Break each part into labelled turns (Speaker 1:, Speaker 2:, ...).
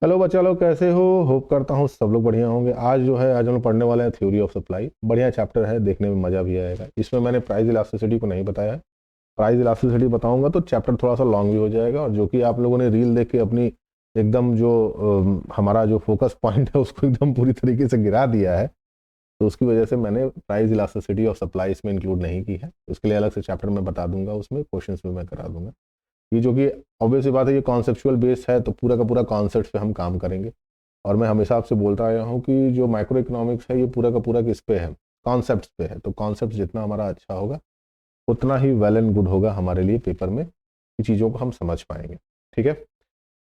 Speaker 1: Hello बच्चा लोग, कैसे हो? होप करता हूँ सब लोग बढ़िया होंगे। आज हम लोग पढ़ने वाले हैं थ्योरी ऑफ सप्लाई। बढ़िया चैप्टर है, देखने में मज़ा भी आएगा। इसमें मैंने प्राइस इलास्टिसिटी को नहीं बताया है। प्राइस इलास्टिसिटी बताऊंगा तो चैप्टर थोड़ा सा लॉन्ग भी हो जाएगा, और जो कि आप लोगों ने रील देख के अपनी एकदम जो हमारा जो फोकस पॉइंट है उसको एकदम पूरी तरीके से गिरा दिया है, तो उसकी वजह से मैंने प्राइस इलास्टिसिटी ऑफ सप्लाई इसमें इंक्लूड नहीं की है। उसके लिए अलग से चैप्टर मैं बता दूंगा, उसमें क्वेश्चन भी मैं करा दूंगा। ये जो कि ऑब्वियस बात है, ये कॉन्सेप्चुअल बेस्ड है, तो पूरा का पूरा कॉन्सेप्ट पे हम काम करेंगे। और मैं हमेशा आपसे बोलता आया हूँ कि जो माइक्रो इकोनॉमिक्स है ये पूरा का पूरा किस पे है? कॉन्सेप्ट पे है। तो कॉन्सेप्ट जितना हमारा अच्छा होगा उतना ही वेल एंड गुड होगा हमारे लिए पेपर में, कि चीज़ों को हम समझ पाएंगे। ठीक है,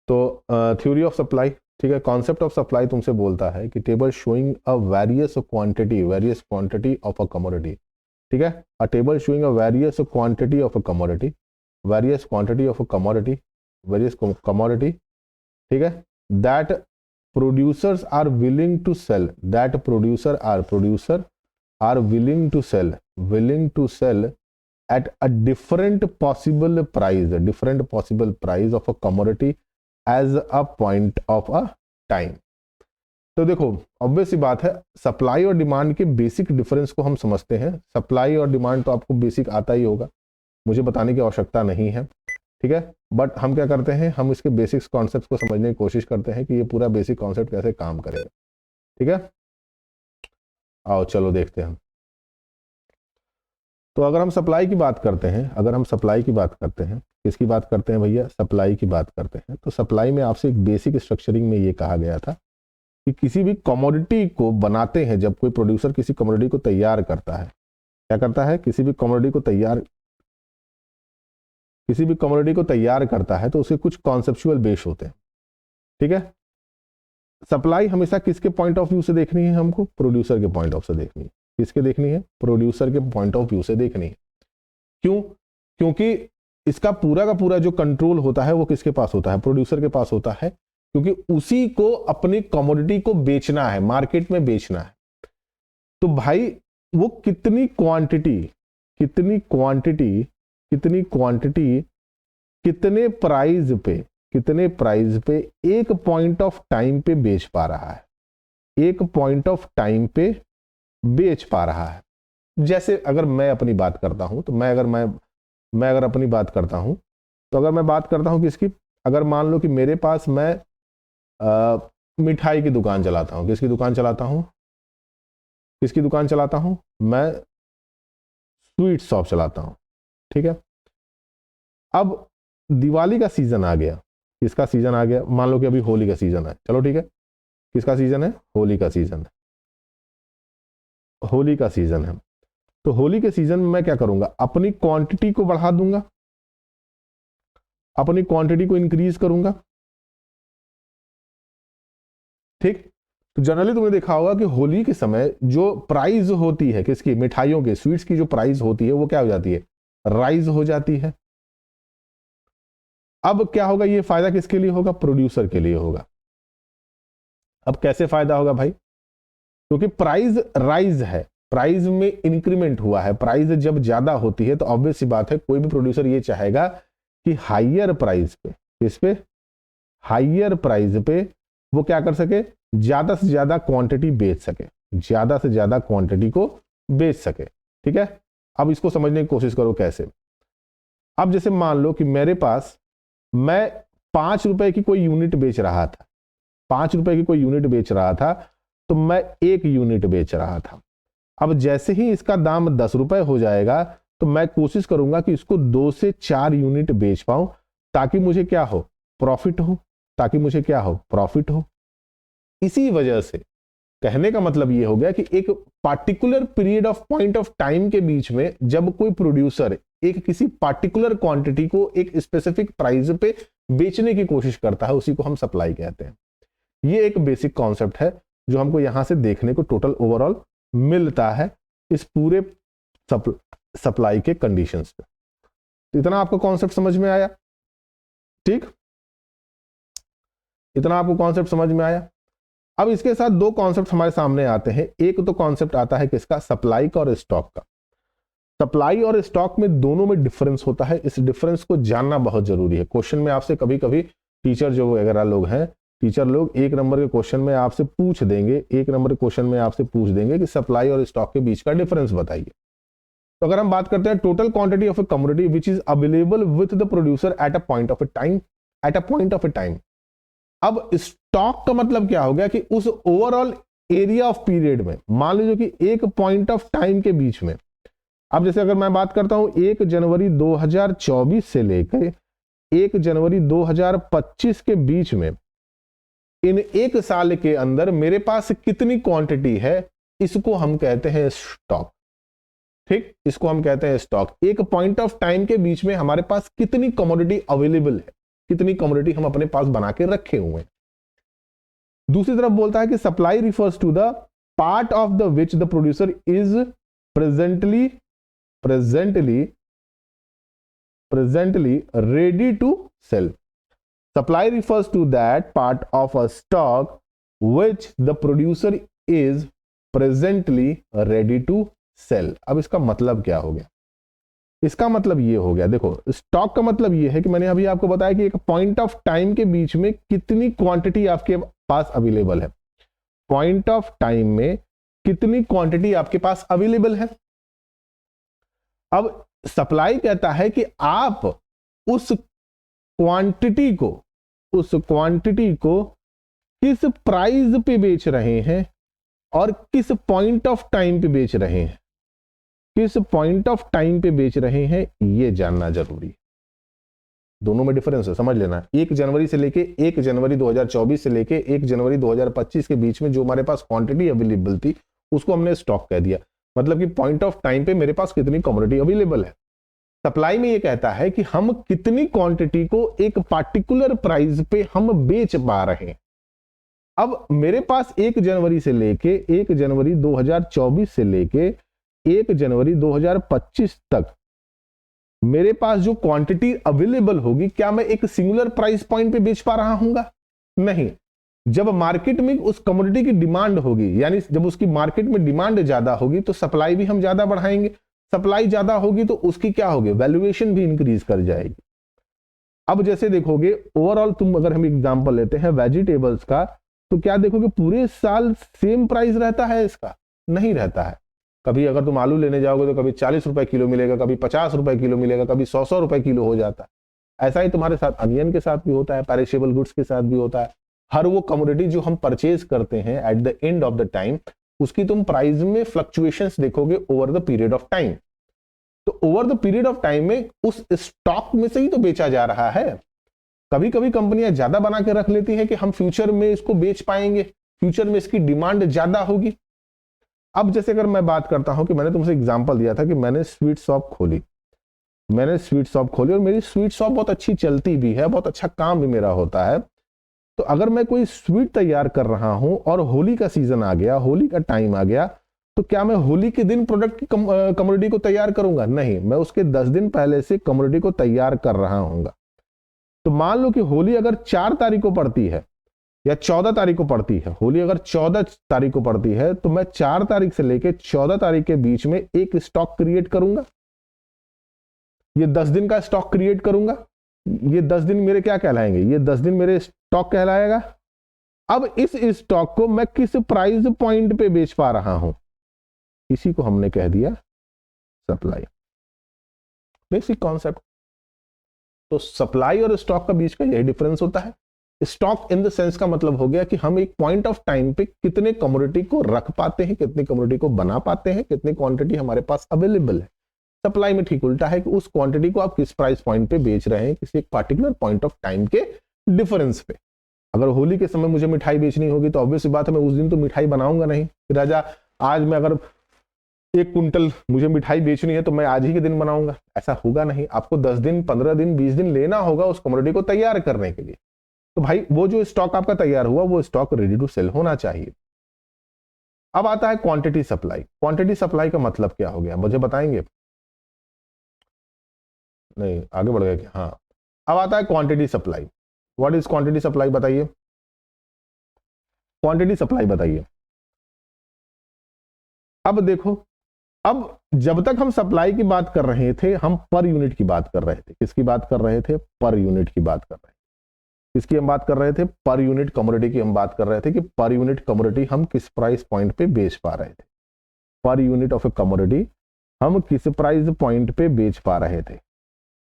Speaker 1: तो थ्योरी ऑफ सप्लाई, ठीक है। कॉन्सेप्ट ऑफ सप्लाई तुमसे बोलता है कि table showing a various quantity of a commodity. ठीक है, अ table showing a various quantity of a commodity, various quantity of a commodity, various commodity. ठीक है, that producers are willing to sell, that producer are willing to sell at a different possible price of a commodity as a point of a time। तो देखो, obvious सी बात है, supply और demand के basic difference को हम समझते हैं। सप्लाई और डिमांड तो आपको बेसिक आता ही होगा, मुझे बताने की आवश्यकता नहीं है। ठीक है, बट हम क्या करते हैं, हम इसके बेसिक्स कॉन्सेप्ट्स को समझने की कोशिश करते हैं कि ये पूरा बेसिक कॉन्सेप्ट कैसे काम करेगा। ठीक है, आओ चलो देखते हैं। तो अगर हम सप्लाई की बात करते हैं, किसकी बात करते हैं भैया? सप्लाई की बात करते हैं। तो सप्लाई में आपसे एक बेसिक स्ट्रक्चरिंग में ये कहा गया था कि किसी भी कमोडिटी को बनाते हैं, जब कोई प्रोड्यूसर किसी कमोडिटी को तैयार करता है, क्या करता है? किसी भी कमोडिटी को तैयार करता है तो उसके कुछ कॉन्सेप्चुअल बेस होते हैं। ठीक है, सप्लाई हमेशा किसके पॉइंट ऑफ व्यू से देखनी है? हमको प्रोड्यूसर के पॉइंट ऑफ से देखनी है। किसके देखनी है? प्रोड्यूसर के पॉइंट ऑफ व्यू से देखनी है। क्यों? क्योंकि इसका पूरा का पूरा जो कंट्रोल होता है वो किसके पास होता है? प्रोड्यूसर के पास होता है, क्योंकि उसी को अपनी कमोडिटी को बेचना है, मार्केट में बेचना है। तो भाई वो कितनी क्वांटिटी कितने प्राइस पे एक पॉइंट ऑफ टाइम पे बेच पा रहा है, जैसे अगर मैं अपनी बात करता हूं तो मैं अगर अपनी बात करता हूं, तो अगर मैं बात करता हूं किसकी, अगर मान लो कि मेरे पास मैं मिठाई की दुकान चलाता हूं। किसकी दुकान चलाता हूं? मैं स्वीट शॉप चलाता हूं। ठीक है, अब दिवाली का सीजन आ गया। किसका सीजन आ गया? मान लो कि अभी होली का सीजन है। चलो ठीक है, किसका सीजन है? होली का सीजन है। तो होली के सीजन में मैं क्या करूंगा? अपनी क्वांटिटी को बढ़ा दूंगा, अपनी क्वांटिटी को इंक्रीज करूंगा। ठीक, तो जनरली तुमने देखा होगा कि होली के समय जो प्राइस होती है किसकी? मिठाइयों के, स्वीट्स की जो प्राइस होती है वो क्या हो जाती है? राइज हो जाती है। अब क्या होगा? ये फायदा किसके लिए होगा? प्रोड्यूसर के लिए होगा। अब कैसे फायदा होगा भाई? क्योंकि प्राइस राइज है, प्राइस में इंक्रीमेंट हुआ है। प्राइस जब ज्यादा होती है तो ऑब्वियस सी बात है, कोई भी प्रोड्यूसर ये चाहेगा कि हायर प्राइस पे, किस पे? हायर प्राइस पे वो क्या कर सके? ज्यादा से ज्यादा क्वांटिटी बेच सके, ज्यादा से ज्यादा क्वांटिटी को बेच सके। ठीक है, अब इसको समझने की कोशिश करो कैसे। अब जैसे मान लो कि मेरे पास, मैं 5 रुपए की कोई यूनिट बेच रहा था, 5 रुपए की कोई यूनिट बेच रहा था, तो मैं 1 यूनिट बेच रहा था। अब जैसे ही इसका दाम 10 रुपए हो जाएगा तो मैं कोशिश करूंगा कि इसको 2 से 4 यूनिट बेच पाऊं, ताकि मुझे क्या हो? प्रॉफिट हो। इसी वजह से कहने का मतलब ये हो गया कि एक particular period of point of time के बीच में जब कोई प्रोड्यूसर एक किसी पार्टिकुलर क्वांटिटी को एक स्पेसिफिक प्राइस पे बेचने की कोशिश करता है, उसी को हम सप्लाई कहते हैं। ये एक बेसिक कॉन्सेप्ट है जो हमको यहां से देखने को टोटल ओवरऑल मिलता है इस पूरे सप्लाई के कंडीशंस पे। तो इतना आपको कॉन्सेप्ट समझ में आया? ठीक, इतना आपको कॉन्सेप्ट समझ में आया? अब इसके साथ दो कॉन्सेप्ट हमारे सामने आते हैं। एक तो कॉन्सेप्ट आता है किसका? सप्लाई का और स्टॉक का। सप्लाई और स्टॉक में दोनों में डिफरेंस होता है, इस डिफरेंस को जानना बहुत जरूरी है। क्वेश्चन में आपसे कभी कभी टीचर जो वगैरह लोग हैं टीचर लोग 1 नंबर के क्वेश्चन में आपसे पूछ देंगे, 1 नंबर के क्वेश्चन में आपसे पूछ देंगे कि सप्लाई और स्टॉक के बीच का डिफरेंस बताइए। तो अगर हम बात करते हैं total quantity of A commodity which is available with the producer at a point of A time, अब स्टॉक का मतलब क्या हो गया कि उस ओवरऑल एरिया ऑफ पीरियड में, मान लीजिए कि एक पॉइंट ऑफ टाइम के बीच में, अब जैसे अगर मैं बात करता हूं 1 जनवरी 2024 से लेकर 1 जनवरी 2025 के बीच में, इन 1 साल के अंदर मेरे पास कितनी क्वांटिटी है, इसको हम कहते हैं स्टॉक। ठीक, इसको हम कहते हैं स्टॉक। एक पॉइंट ऑफ टाइम के बीच में हमारे पास कितनी कमोडिटी अवेलेबल है, कितनी कमोडिटी हम अपने पास बना के रखे हुए हैं। दूसरी तरफ बोलता है कि supply refers to the part of the which the producer is presently ready to sell. Supply refers to that part of a stock which the producer is presently ready to sell. अब इसका मतलब क्या हो गया? इसका मतलब ये हो गया, देखो स्टॉक का मतलब ये है कि मैंने अभी आपको बताया कि एक पॉइंट ऑफ टाइम के बीच में कितनी क्वांटिटी आपके पास अवेलेबल है, पॉइंट ऑफ टाइम में कितनी क्वांटिटी आपके पास अवेलेबल है। अब सप्लाई कहता है कि आप उस क्वांटिटी को किस प्राइस पे बेच रहे हैं और किस पॉइंट ऑफ टाइम पे बेच रहे हैं, किस पॉइंट ऑफ टाइम पे बेच रहे हैं, यह जानना जरूरी है। दोनों में डिफरेंस है, समझ लेना। 1 जनवरी से लेके 1 जनवरी 2024 से लेके 1 जनवरी 2025 के बीच में जो हमारे पास क्वांटिटी अवेलेबल थी उसको हमने स्टॉक कह दिया, मतलब कि पॉइंट ऑफ टाइम पे मेरे पास कितनी कमोडिटी अवेलेबल है। सप्लाई में ये कहता है कि हम कितनी क्वांटिटी को एक पार्टिकुलर प्राइस पे हम बेच पा रहे हैं। अब मेरे पास 1 जनवरी से लेके 1 जनवरी 2024 से लेके 1 जनवरी 2025 तक मेरे पास जो क्वांटिटी अवेलेबल होगी, क्या मैं एक सिंगुलर प्राइस पॉइंट पे बेच पा रहा हूंगा? नहीं। जब मार्केट में उस कमोडिटी की डिमांड होगी, यानी जब उसकी मार्केट में डिमांड ज्यादा होगी तो सप्लाई भी हम ज्यादा बढ़ाएंगे, सप्लाई ज्यादा होगी तो उसकी क्या होगी, वैल्यूएशन भी इंक्रीज कर जाएगी। अब जैसे देखोगे ओवरऑल, तुम अगर हम एग्जांपल लेते हैं वेजिटेबल्स का, तो क्या देखोगे पूरे साल सेम प्राइस रहता है इसका? नहीं रहता है। कभी अगर तुम आलू लेने जाओगे तो कभी 40 रुपए किलो मिलेगा, कभी 50 रुपए किलो मिलेगा, कभी 100 रुपए किलो हो जाता है। ऐसा ही तुम्हारे साथ अनियन के साथ भी होता है, पेरिशेबल गुड्स के साथ भी होता है। हर वो कमोडिटी जो हम परचेज करते हैं at the end of the time, उसकी तुम प्राइस में फ्लक्चुएशंस देखोगे over the period of time. तो over the period of time में उस स्टॉक में से ही तो बेचा जा रहा है। कभी कभी कंपनियां ज्यादा बना के रख लेती हैं कि हम फ्यूचर में इसको बेच पाएंगे, फ्यूचर में इसकी डिमांड ज्यादा होगी। अब जैसे अगर मैं बात करता हूं कि मैंने तुमसे एग्जांपल दिया था कि मैंने स्वीट शॉप खोली और मेरी स्वीट शॉप बहुत अच्छी चलती भी है, बहुत अच्छा काम भी मेरा होता है। तो अगर मैं कोई स्वीट तैयार कर रहा हूं और होली का सीजन आ गया, होली का टाइम आ गया, तो क्या मैं होली के दिन प्रोडक्ट की कमोडिटी को तैयार करूंगा? नहीं, मैं उसके 10 दिन पहले से कमोडिटी को तैयार कर रहा हूंगा। तो मान लो कि होली अगर 4 तारीख को पड़ती है या 14 तारीख को पड़ती है, होली अगर 14 तारीख को पड़ती है, तो मैं 4 तारीख से लेकर 14 तारीख के बीच में एक स्टॉक क्रिएट करूंगा। ये 10 दिन का स्टॉक क्रिएट करूंगा। ये 10 दिन मेरे क्या कहलाएंगे? ये 10 दिन मेरे स्टॉक कहलाएगा। अब इस स्टॉक को मैं किस प्राइस पॉइंट पे बेच पा रहा हूं, इसी को हमने कह दिया सप्लाई। Basic concept. तो सप्लाई और स्टॉक का बीच का यही डिफरेंस होता है। स्टॉक इन द सेंस का मतलब हो गया कि हम एक पॉइंट ऑफ टाइम पे कितने कमोडिटी को रख पाते हैं, कितनी कमोडिटी को बना पाते हैं, कितनी क्वांटिटी हमारे पास अवेलेबल है। सप्लाई में ठीक उल्टा है कि उस क्वांटिटी को आप किस प्राइस पॉइंट पे बेच रहे हैं, किसी एक पार्टिकुलर पॉइंट ऑफ टाइम के डिफरेंस पे। अगर होली के समय मुझे मिठाई बेचनी होगी तो ऑब्वियस बात है मैं उस दिन तो मिठाई बनाऊंगा नहीं कि राजा आज मैं अगर 1 कुंटल मुझे मिठाई बेचनी है तो मैं आज ही के दिन बनाऊंगा, ऐसा होगा नहीं। आपको 10 दिन, 15 दिन, 20 दिन लेना होगा उस कमोडिटी को तैयार करने के लिए। तो भाई वो जो स्टॉक आपका तैयार हुआ वो स्टॉक रेडी टू सेल होना चाहिए। अब आता है क्वांटिटी सप्लाई। क्वांटिटी सप्लाई का मतलब क्या हो गया, मुझे बताएंगे? नहीं, आगे बढ़ गए क्या? हाँ, अब आता है quantity supply. What is quantity supply, बताइए। क्वांटिटी सप्लाई बताइए। अब देखो, अब जब तक हम सप्लाई की बात कर रहे थे हम पर यूनिट की बात कर रहे थे। किसकी बात कर रहे थे? पर यूनिट की बात कर रहे थे। इसकी हम बात कर रहे थे, पर यूनिट कमोडिटी की हम बात कर रहे थे कि पर यूनिट कमोडिटी हम किस प्राइस पॉइंट पे बेच पा रहे थे। Per unit of A commodity हम किस प्राइस पॉइंट पे बेच पा रहे थे।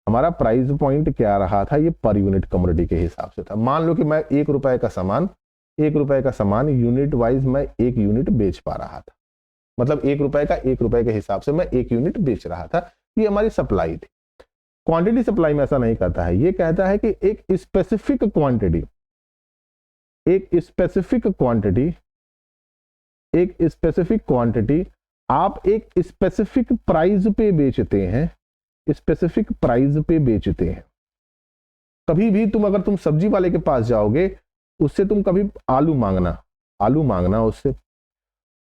Speaker 1: हमारा प्राइस पॉइंट क्या रहा था, ये पर यूनिट कमोडिटी के हिसाब से था। मान लो कि मैं 1 रुपए का सामान यूनिट वाइज मैं 1 यूनिट बेच पा रहा था, मतलब 1 रुपए का 1 रुपए के हिसाब से मैं 1 यूनिट बेच रहा था। ये हमारी सप्लाई थी। क्वांटिटी सप्लाई में ऐसा नहीं करता है, ये कहता है कि एक स्पेसिफिक क्वांटिटी आप एक स्पेसिफिक प्राइस पे बेचते हैं, कभी भी अगर तुम सब्जी वाले के पास जाओगे, उससे तुम कभी आलू मांगना उससे,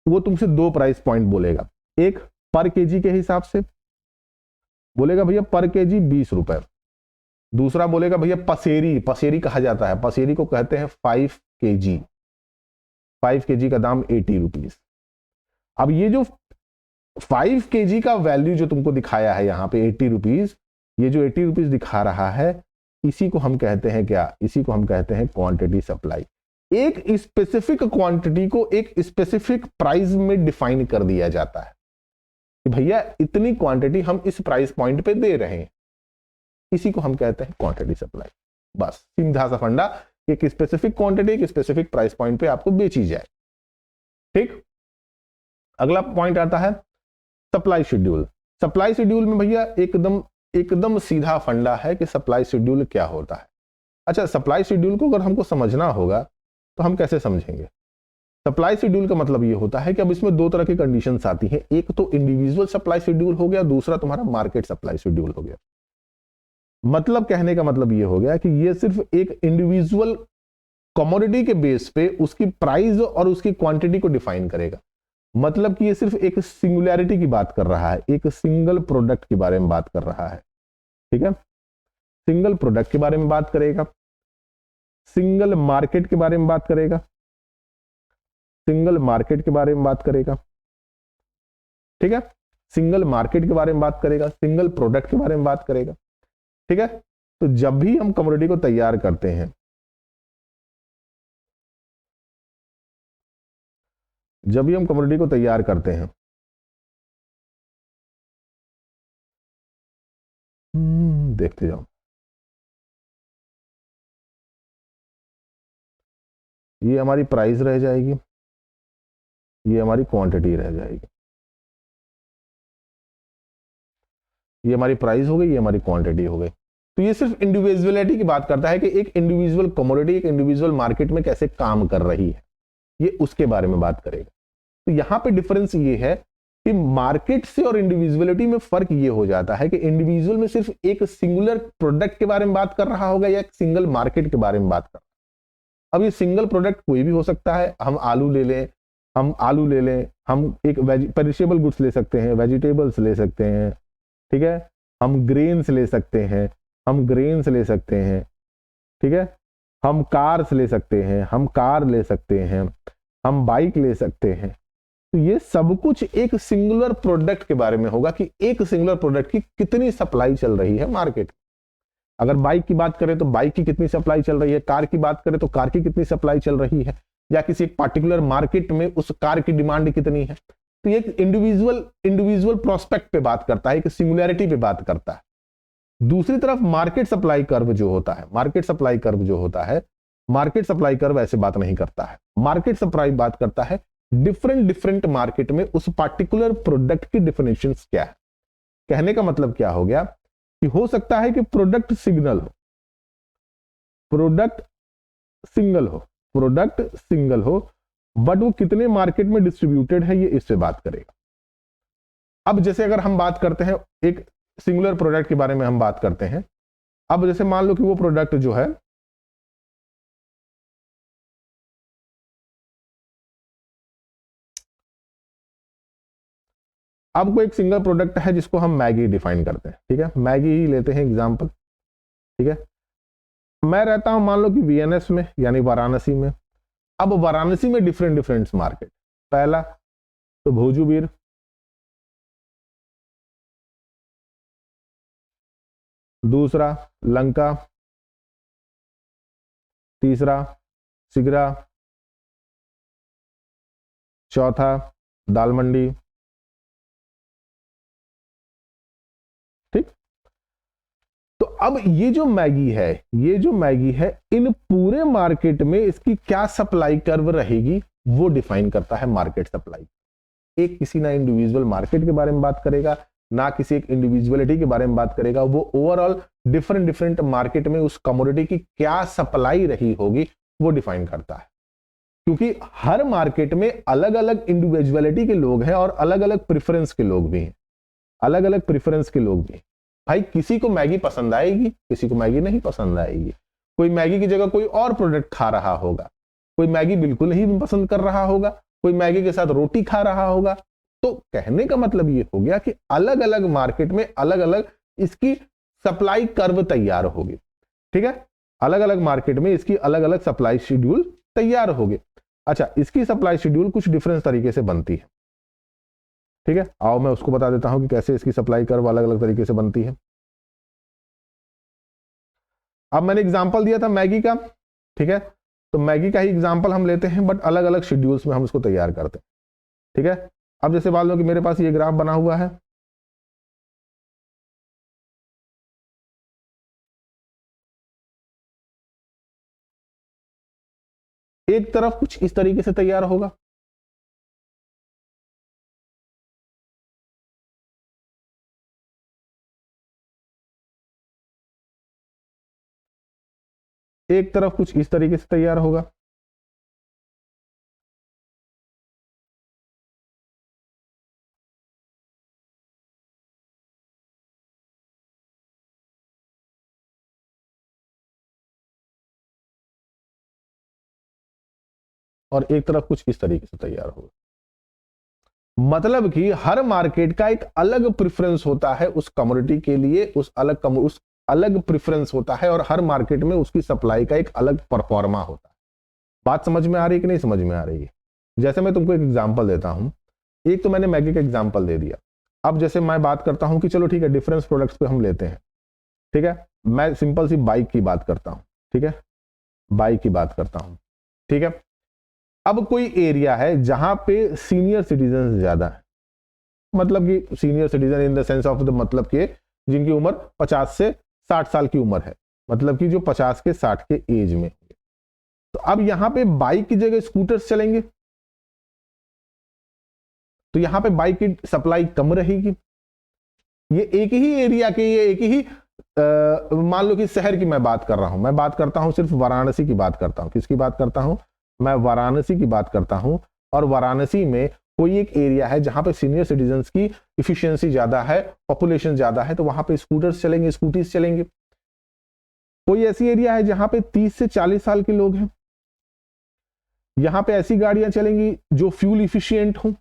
Speaker 1: वो तुमसे 2 प्राइस पॉइंट बोलेगा। एक पर केजी के हिसाब से बोलेगा भैया पर केजी 20 रुपए, दूसरा बोलेगा भैया पसेरी कहा जाता है, पसेरी को कहते हैं 5 केजी का दाम 80 रुपीज। अब ये जो 5 केजी का वैल्यू जो तुमको दिखाया है यहाँ पे 80 रुपीज, ये जो 80 रुपीज दिखा रहा है, इसी को हम कहते हैं क्या, इसी को हम कहते हैं क्वांटिटी सप्लाई। एक स्पेसिफिक क्वांटिटी को एक स्पेसिफिक प्राइस में डिफाइन कर दिया जाता है कि भैया इतनी क्वांटिटी हम इस प्राइस पॉइंट पे दे रहे हैं, इसी को हम कहते हैं क्वांटिटी सप्लाई। बस सीधा सा फंडा, एक स्पेसिफिक क्वांटिटी एक स्पेसिफिक प्राइस पॉइंट पे आपको बेची जाए। ठीक, अगला पॉइंट आता है सप्लाई शेड्यूल। सप्लाई शेड्यूल में भैया एकदम सीधा फंडा है कि सप्लाई शेड्यूल क्या होता है। अच्छा, सप्लाई शेड्यूल को अगर हमको समझना होगा तो हम कैसे समझेंगे। सप्लाई शेड्यूल का मतलब ये होता है कि अब इसमें 2 तरह की कंडीशंस आती हैं, एक तो इंडिविजुअल सप्लाई शेड्यूल हो गया, दूसरा तुम्हारा मार्केट सप्लाई शेड्यूल हो गया। मतलब कहने का मतलब ये हो गया कि ये सिर्फ एक इंडिविजुअल कमोडिटी के बेस पे उसकी प्राइस और उसकी क्वांटिटी को डिफाइन करेगा। मतलब कि ये सिर्फ एक सिंगुलैरिटी की बात कर रहा है, एक सिंगल प्रोडक्ट के बारे में बात कर रहा है। ठीक है, सिंगल प्रोडक्ट के बारे में बात करेगा, सिंगल मार्केट के बारे में बात करेगा, सिंगल मार्केट के बारे में बात करेगा। ठीक है, सिंगल मार्केट के बारे में बात करेगा, सिंगल प्रोडक्ट के बारे में बात करेगा। ठीक है, तो जब भी हम कमोडिटी को तैयार करते हैं, देखते जाओ, ये हमारी प्राइस रह जाएगी, ये हमारी क्वांटिटी रह जाएगी। ये हमारी प्राइस हो गई, ये हमारी क्वांटिटी हो गई। तो ये सिर्फ इंडिविजुअलिटी की बात करता है कि एक इंडिविजुअल कमोडिटी एक इंडिविजुअल मार्केट में कैसे काम कर रही है, ये उसके बारे में बात करेगा। तो यहां पे डिफरेंस ये है कि मार्केट से और इंडिविजुअलिटी में फर्क ये हो जाता है कि इंडिविजुअल में सिर्फ एक सिंगुलर प्रोडक्ट के बारे में बात कर रहा होगा या एक सिंगल मार्केट के बारे में बात कर रहा है। अब ये सिंगल प्रोडक्ट कोई भी हो सकता है, हम आलू ले लें, हम एक पेरिशेबल गुड्स ले सकते हैं, वेजिटेबल्स ले सकते हैं। ठीक है, हम ग्रेन्स ले सकते हैं, ठीक है, हम कार्स ले सकते हैं, हम कार ले सकते हैं, हम बाइक ले सकते हैं। तो ये सब कुछ एक सिंगुलर प्रोडक्ट के बारे में होगा कि एक सिंगुलर प्रोडक्ट की कितनी सप्लाई चल रही है मार्केट। अगर बाइक की बात करें तो बाइक की कितनी सप्लाई चल रही है, कार की बात करें तो कार की कितनी सप्लाई चल रही है, या किसी पार्टिकुलर मार्केट में उस कार की डिमांड कितनी है। तो ये इंडिविजुअल प्रोस्पेक्ट पे बात करता है, एक सिंगुलैरिटी पे बात करता है। दूसरी तरफ मार्केट सप्लाई कर्व जो होता है, ऐसे बात नहीं करता है। मार्केट सप्लाई बात करता है डिफरेंट मार्केट में उस पार्टिकुलर प्रोडक्ट की डेफिनेशन क्या है। कहने का मतलब क्या हो गया कि हो सकता है कि प्रोडक्ट सिंगल हो, बट वो कितने मार्केट में डिस्ट्रीब्यूटेड है, ये इससे बात करेगा। अब जैसे अगर हम बात करते हैं एक सिंगुलर प्रोडक्ट के बारे में हम बात करते हैं, अब जैसे मान लो कि वो प्रोडक्ट जो है अब कोई एक सिंगल प्रोडक्ट है जिसको हम मैगी डिफाइन करते हैं। ठीक है, मैगी ही लेते हैं एग्जांपल। ठीक है, मैं रहता हूं मान लो कि वीएनएस में यानी वाराणसी में। अब वाराणसी में डिफरेंट मार्केट, पहला तो भोजूबीर, दूसरा लंका, तीसरा सिगरा, चौथा दाल मंडी। ठीक, तो अब ये जो मैगी है इन पूरे मार्केट में इसकी क्या सप्लाई कर्व रहेगी वो डिफाइन करता है मार्केट सप्लाई। एक किसी ना इंडिविजुअल मार्केट के बारे में बात करेगा, ना किसी एक इंडिविजुअलिटी के बारे में बात करेगा, वो ओवरऑल डिफरेंट मार्केट में उस कमोडिटी की क्या सप्लाई रही होगी वो डिफाइन करता है। क्योंकि हर मार्केट में अलग अलग इंडिविजुअलिटी के लोग हैं और अलग अलग प्रेफरेंस के लोग भी हैं, अलग अलग प्रेफरेंस के लोग भी हैं। भाई किसी को मैगी पसंद आएगी, किसी को मैगी नहीं पसंद आएगी, कोई मैगी की जगह कोई और प्रोडक्ट खा रहा होगा, कोई मैगी बिल्कुल ही पसंद कर रहा होगा, कोई मैगी के साथ रोटी खा रहा होगा। तो कहने का मतलब ये हो गया कि अलग अलग मार्केट में अलग अलग इसकी सप्लाई कर्व तैयार होगी। ठीक है, अलग अलग मार्केट में इसकी अलग अलग सप्लाई शेड्यूल तैयार होगी। अच्छा, इसकी सप्लाई शेड्यूल कुछ डिफरेंस तरीके से बनती है। ठीक है, आओ मैं उसको बता देता हूं कि कैसे इसकी सप्लाई कर्व अलग अलग तरीके से बनती है। अब मैंने एग्जांपल दिया था मैगी का, ठीक है, तो मैगी का ही एग्जांपल हम लेते हैं बट अलग अलग शेड्यूल्स में हम इसको तैयार करते हैं। ठीक है, अब जैसे मान लो कि मेरे पास ये ग्राफ बना हुआ है, एक तरफ कुछ इस तरीके से तैयार होगा, एक तरफ कुछ इस तरीके से तैयार होगा, और एक तरफ कुछ इस तरीके से तैयार होगा। मतलब कि हर मार्केट का एक अलग प्रेफरेंस होता है उस कमोडिटी के लिए, उस अलग प्रेफरेंस होता है, और हर मार्केट में उसकी सप्लाई का एक अलग परफॉर्मा होता है। बात समझ में आ रही है कि नहीं समझ में आ रही है? जैसे मैं तुमको एक एग्जांपल देता हूं, एक तो मैंने मैगी का एग्जांपल दे दिया। अब जैसे मैं बात करता हूं कि चलो ठीक है, डिफरेंस प्रोडक्ट्स पे हम लेते हैं। ठीक है, मैं सिंपल सी बाइक की बात करता हूं। ठीक है, बाइक की बात करता हूं। ठीक है, अब कोई एरिया है जहां पे सीनियर सिटीजन ज्यादा है, मतलब कि senior citizen in the sense of the मतलब कि जिनकी उम्र 50 से 60 साल की उम्र है, मतलब कि जो 50 के 60 के एज में। तो अब यहां पे बाइक की जगह स्कूटर्स चलेंगे, तो यहां पे बाइक की सप्लाई कम रहेगी। ये एक ही एरिया के, ये एक ही मान लो कि शहर की मैं बात कर रहा हूं, मैं बात करता हूं सिर्फ वाराणसी की बात करता हूं। किसकी बात करता हूं? मैं वाराणसी की बात करता हूं। और वाराणसी में कोई एक एरिया है जहां पे सीनियर सिटीजन्स की इफिशियंसी ज्यादा है, पॉपुलेशन ज्यादा है, तो वहां पे स्कूटर्स चलेंगे, स्कूटीज चलेंगे। कोई ऐसी एरिया है जहां पे 30 से 40 साल के लोग हैं, यहां पे ऐसी गाड़ियां चलेंगी जो फ्यूल इफिशियंट हो।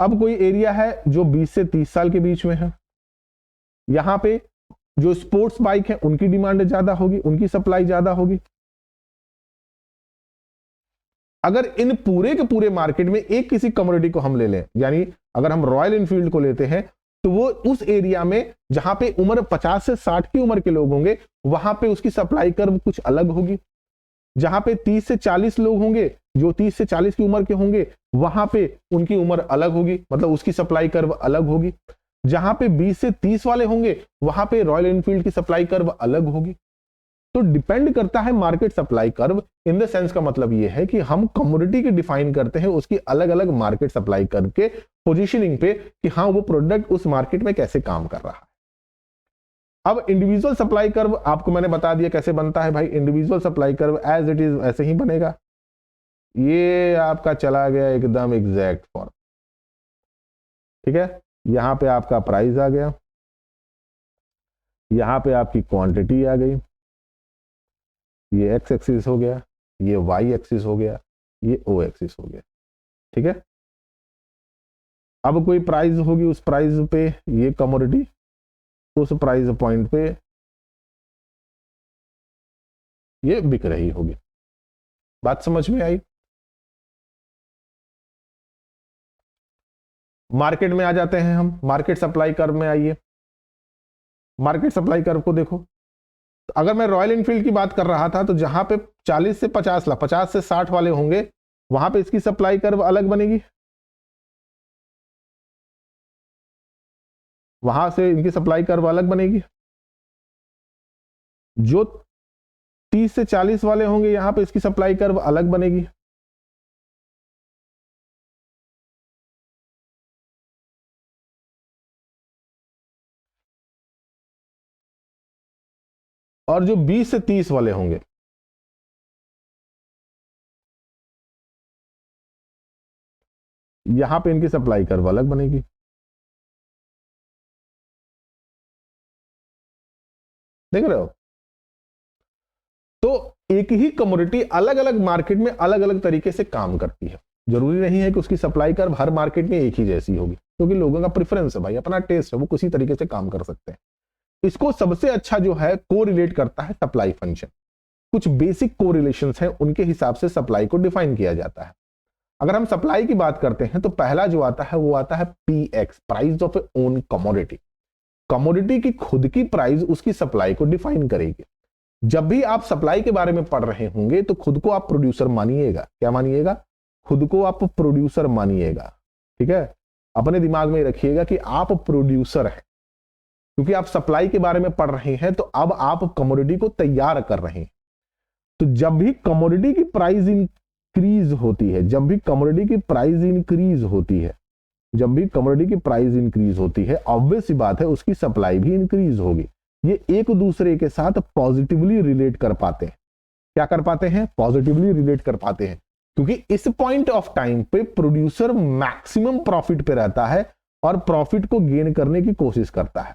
Speaker 1: अब कोई एरिया है जो 20 से 30 साल के बीच में है, यहां पे जो स्पोर्ट्स बाइक है उनकी डिमांड ज्यादा होगी, उनकी सप्लाई ज्यादा होगी। अगर इन पूरे के पूरे मार्केट में एक किसी कमोडिटी को हम ले लें, यानी अगर हम रॉयल एनफील्ड को लेते हैं, तो वो उस एरिया में जहां पे उम्र 50 से 60 की उम्र के लोग होंगे, वहां पे उसकी सप्लाई कर्व कुछ अलग होगी। जहां पे 30 से 40 लोग होंगे, जो 30 से 40 की उम्र के होंगे, वहां पे उनकी उम्र अलग होगी, मतलब उसकी सप्लाई कर्व अलग होगी। जहां पे 20 से 30 वाले होंगे, वहां पे रॉयल एनफील्ड की सप्लाई कर्व अलग होगी। तो डिपेंड करता है market supply curve. In the sense का मतलब यह है कि हम कमोडिटी की डिफाइन करते हैं उसकी अलग अलग मार्केट सप्लाई कर्व के पोजीशनिंग पे, कि हाँ वो प्रोडक्ट उस मार्केट में कैसे काम कर रहा है। अब इंडिविजुअल सप्लाई कर्व आपको मैंने बता दिया कैसे बनता है भाई। Individual supply curve as it is ऐसे ही बनेगा। ये आपका चला गया एकदम एग्जैक्ट फॉर्म। ठीक है, यहां पे आपका प्राइस आ गया, यहां पे आपकी क्वांटिटी आ गई, ये एक्स एक्सिस हो गया, ये वाई एक्सिस हो गया, ये ओ एक्सिस हो गया। ठीक है, अब कोई प्राइस होगी, उस प्राइस पे ये कमोडिटी उस प्राइस पॉइंट पे ये बिक रही होगी। बात समझ में आई? मार्केट में आ जाते हैं हम, मार्केट सप्लाई कर्व में आइए। मार्केट सप्लाई कर्व को देखो, तो अगर मैं रॉयल एनफील्ड की बात कर रहा था तो जहां पे 40 से 50 लाख, 50 से 60 वाले होंगे, वहां पे इसकी सप्लाई कर्व अलग बनेगी, वहां से इनकी सप्लाई कर्व अलग बनेगी। जो 30 से 40 वाले होंगे, यहां पे इसकी सप्लाई कर्व अलग बनेगी। और जो 20 से 30 वाले होंगे, यहां पे इनकी सप्लाई कर्व अलग बनेगी। देख रहे हो? तो एक ही कमोडिटी अलग अलग मार्केट में अलग अलग तरीके से काम करती है। जरूरी नहीं है कि उसकी सप्लाई कर्व हर मार्केट में एक ही जैसी होगी, क्योंकि लोगों का प्रेफरेंस है भाई, अपना टेस्ट है, वो किसी तरीके से काम कर सकते हैं। इसको सबसे अच्छा जो है कोरिलेट करता है सप्लाई फंक्शन। कुछ बेसिक कोरिलेशंस हैं, उनके हिसाब से सप्लाई को डिफाइन किया जाता है। अगर हम सप्लाई की बात करते हैं तो पहला जो आता है वो आता है PX, price of A own commodity. Commodity की खुद की प्राइस उसकी सप्लाई को डिफाइन करेगी। जब भी आप सप्लाई के बारे में पढ़ रहे होंगे तो खुद को आप प्रोड्यूसर मानिएगा। क्या मानिएगा? खुद को आप प्रोड्यूसर मानिएगा। ठीक है, अपने दिमाग में रखिएगा कि आप प्रोड्यूसर हैं, क्योंकि आप सप्लाई के बारे में पढ़ रहे हैं तो अब आप कमोडिटी को तैयार कर रहे हैं। तो जब भी कमोडिटी की प्राइस इंक्रीज होती है, जब भी कमोडिटी की प्राइस इंक्रीज होती है, जब भी कमोडिटी की प्राइस इंक्रीज होती है, ऑब्वियस सी बात है उसकी सप्लाई भी इंक्रीज होगी। ये एक दूसरे के साथ पॉजिटिवली रिलेट कर पाते हैं। क्या कर पाते हैं? पॉजिटिवली रिलेट कर पाते हैं, क्योंकि इस पॉइंट ऑफ टाइम पे प्रोड्यूसर मैक्सिमम प्रॉफिट पे रहता है और प्रॉफिट को गेन करने की कोशिश करता है।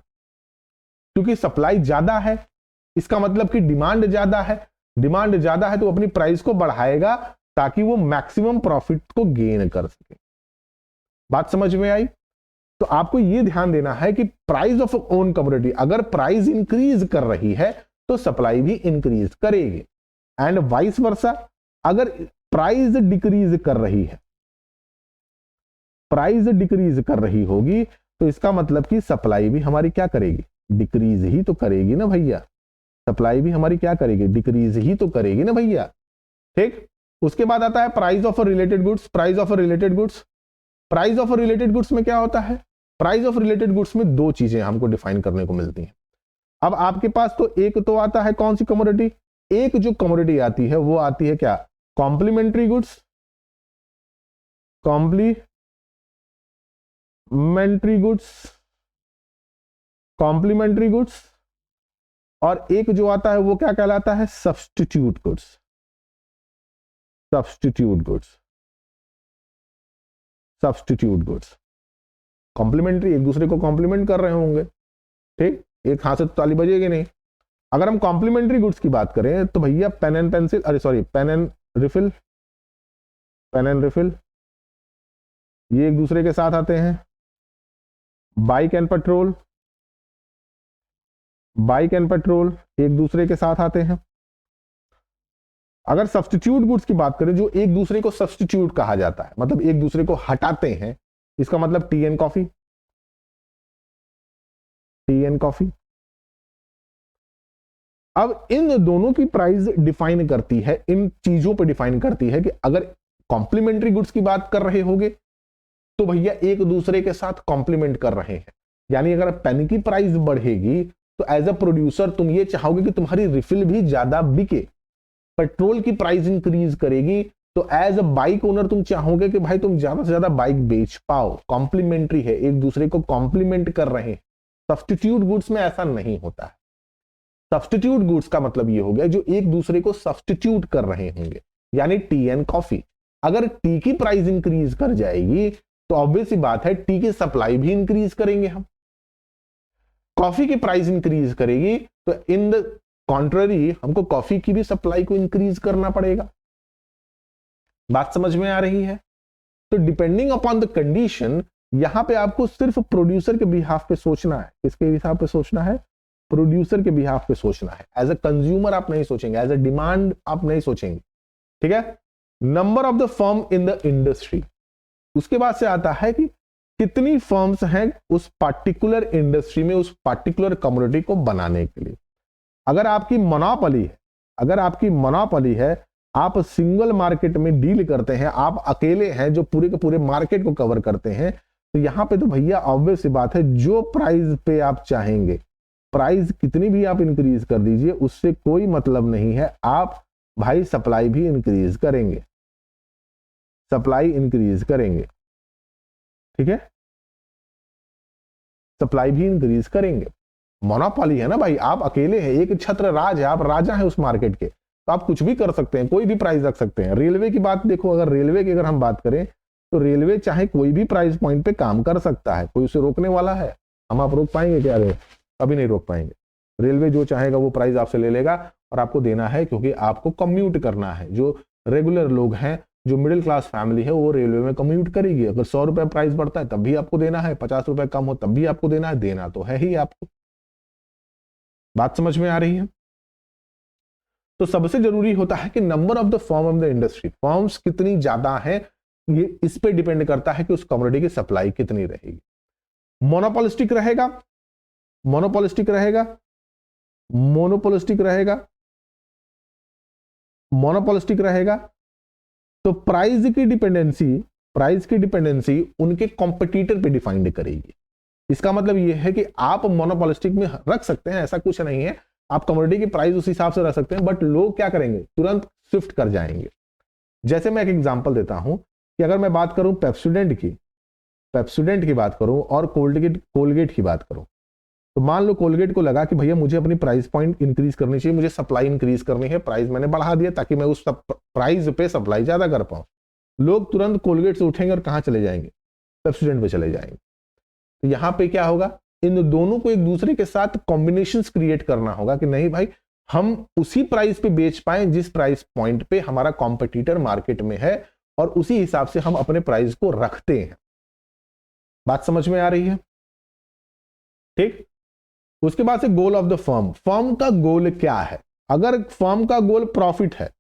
Speaker 1: क्योंकि सप्लाई ज्यादा है, इसका मतलब कि डिमांड ज्यादा है। डिमांड ज्यादा है तो अपनी प्राइस को बढ़ाएगा ताकि वो मैक्सिमम प्रॉफिट को गेन कर सके। बात समझ में आई? तो आपको यह ध्यान देना है कि प्राइस ऑफ ओन कमोडिटी, अगर प्राइस इंक्रीज कर रही है तो सप्लाई भी इंक्रीज करेगी, एंड वाइस वर्सा। अगर प्राइस डिक्रीज कर रही है, प्राइस डिक्रीज कर रही होगी, तो इसका मतलब कि सप्लाई भी हमारी क्या करेगी? डिक्रीज ही तो करेगी ना भैया। सप्लाई भी हमारी क्या करेगी? डिक्रीज ही तो करेगी ना भैया। ठीक। उसके बाद आता है price of related goods. Price of related goods, price of related goods में क्या होता है? प्राइस ऑफ रिलेटेड गुड्स में दो चीजें हमको डिफाइन करने को मिलती हैं। अब आपके पास तो एक तो आता है कौन सी कमोडिटी? एक जो कमोडिटी आती है वो आती है क्या? Complementary goods, complementary goods, complementary goods. और एक जो आता है वो क्या कहलाता है? Substitute goods, substitute goods, substitute goods. Complementary, एक दूसरे को कॉम्प्लीमेंट कर रहे होंगे। ठीक, एक हाथ से तो ताली बजेगी नहीं। अगर हम कॉम्प्लीमेंट्री गुड्स की बात करें तो भैया पेन एंड पेंसिल, अरे sorry, pen and refill, pen and refill, ये एक दूसरे के साथ आते हैं। Bike and petrol, bike and petrol एक दूसरे के साथ आते हैं। अगर सब्स्टिट्यूट गुड्स की बात करें, जो एक दूसरे को सब्स्टिट्यूट कहा जाता है, मतलब एक दूसरे को हटाते हैं, इसका मतलब T and coffee, T and coffee. अब इन दोनों की प्राइस डिफाइन करती है, इन चीजों पे डिफाइन करती है कि अगर कॉम्प्लीमेंट्री गुड्स की बात कर रहे होगे तो भैया एक दूसरे के साथ कॉम्प्लीमेंट कर रहे हैं। यानी अगर पेन की प्राइस बढ़ेगी तो एज अ प्रोड्यूसर तुम ये चाहोगे कि तुम्हारी रिफिल भी ज्यादा बिके। पेट्रोल की प्राइस इंक्रीज करेगी तो एज अ बाइक ओनर तुम चाहोगे कि भाई तुम ज्यादा से ज्यादा बाइक बेच पाओ। कॉम्प्लीमेंट्री है, एक दूसरे को कॉम्प्लीमेंट कर रहे हैं। सब्स्टिट्यूट गुड्स में ऐसा नहीं होता है। सब्स्टिट्यूट गुड्स का मतलब ये हो गया जो एक दूसरे को सब्स्टिट्यूट कर रहे होंगे, यानी टी एंड कॉफी। अगर टी की प्राइस इंक्रीज कर जाएगी तो ऑब्वियस सी बात है टी की सप्लाई भी इंक्रीज करेंगे हम। कॉफी की प्राइस इंक्रीज करेगी तो इन द कॉन्ट्ररी हमको कॉफी की भी सप्लाई को इंक्रीज करना पड़ेगा। बात समझ में आ रही है? तो डिपेंडिंग अपॉन द कंडीशन, यहां पे आपको सिर्फ प्रोड्यूसर के बिहाफ पे सोचना है। किसके हिसाब पे सोचना है? प्रोड्यूसर के बिहाफ पे सोचना है। एज अ कंज्यूमर आप नहीं सोचेंगे, एज अ डिमांड आप नहीं सोचेंगे। ठीक है। Number of the firm in the industry, उसके बाद से आता है कि कितनी फर्म्स हैं उस पार्टिकुलर इंडस्ट्री में, उस पार्टिकुलर कमोडिटी को बनाने के लिए। अगर आपकी मोनोपोली है, अगर आपकी मोनोपोली है, आप सिंगल मार्केट में डील करते हैं, आप अकेले हैं जो पूरे के पूरे मार्केट को कवर करते हैं, तो यहां पे तो भैया ऑब्वियस सी बात है, जो प्राइस पे आप चाहेंगे, प्राइस कितनी भी आप इंक्रीज कर दीजिए, उससे कोई मतलब नहीं है। आप भाई सप्लाई भी इंक्रीज करेंगे, सप्लाई इंक्रीज करेंगे, ठीक है, सप्लाई भी इंक्रीज करेंगे। मोनोपोली है ना भाई, आप अकेले हैं, एक छत्र राज है, आप राजा हैं उस मार्केट के, तो आप कुछ भी कर सकते हैं, कोई भी प्राइस रख सकते हैं। रेलवे की बात देखो, अगर रेलवे की अगर हम बात करें तो रेलवे चाहे कोई भी प्राइस पॉइंट पे काम कर सकता है, कोई उसे रोकने वाला है? हम आप रोक पाएंगे क्या? कभी नहीं रोक पाएंगे। रेलवे जो चाहेगा वो प्राइस आपसे ले लेगा और आपको देना है, क्योंकि आपको कम्यूट करना है। जो रेगुलर लोग हैं, जो मिडिल क्लास फैमिली है, वो रेलवे में कम्यूट करेगी। अगर 100 रुपए प्राइस बढ़ता है तब भी आपको देना है, 50 रुपए कम हो तब भी आपको देना है, देना तो है ही आपको। बात समझ में आ रही है? तो सबसे जरूरी होता है कि number of the firm of the industry, firms कितनी ज्यादा है, ये इस पे डिपेंड करता है कि उस कमोडिटी की सप्लाई कितनी रहेगी। मोनोपोलिस्टिक रहेगा, मोनोपोलिस्टिक रहेगा, मोनोपोलिस्टिक रहेगा, मोनोपोलिस्टिक रहेगा, तो प्राइस की डिपेंडेंसी, प्राइस की डिपेंडेंसी उनके कॉम्पिटिटर पे डिफाइंड करेगी। इसका मतलब यह है कि आप मोनोपोलिस्टिक में रख सकते हैं, ऐसा कुछ नहीं है, आप कमोडिटी की प्राइस उस हिसाब से रख सकते हैं, बट लोग क्या करेंगे, तुरंत शिफ्ट कर जाएंगे। जैसे मैं एक एग्जांपल देता हूं कि अगर मैं बात करूं पेप्सोडेंट की बात करूं और कोलगेट की बात करूं, तो मान लो कोलगेट को लगा कि भैया मुझे अपनी प्राइस पॉइंट इंक्रीज करनी चाहिए, मुझे सप्लाई इंक्रीज करनी है, प्राइस मैंने बढ़ा दिया ताकि मैं उस प्राइस पे सप्लाई ज्यादा कर पाऊं। लोग तुरंत कोलगेट से उठेंगे और कहां चले जाएंगे? पेप्सोडेंट पे चले जाएंगे। तो यहां पे क्या होगा, इन दोनों को एक दूसरे के साथ कॉम्बिनेशंस क्रिएट करना होगा कि नहीं भाई, हम उसी प्राइस पे बेच पाए जिस प्राइस पॉइंट पे हमारा कॉम्पिटिटर मार्केट में है, और उसी हिसाब से हम अपने प्राइस को रखते हैं। बात समझ में आ रही है? ठीक। उसके बाद से goal of the firm, firm का गोल क्या है? अगर फर्म का गोल प्रॉफिट है,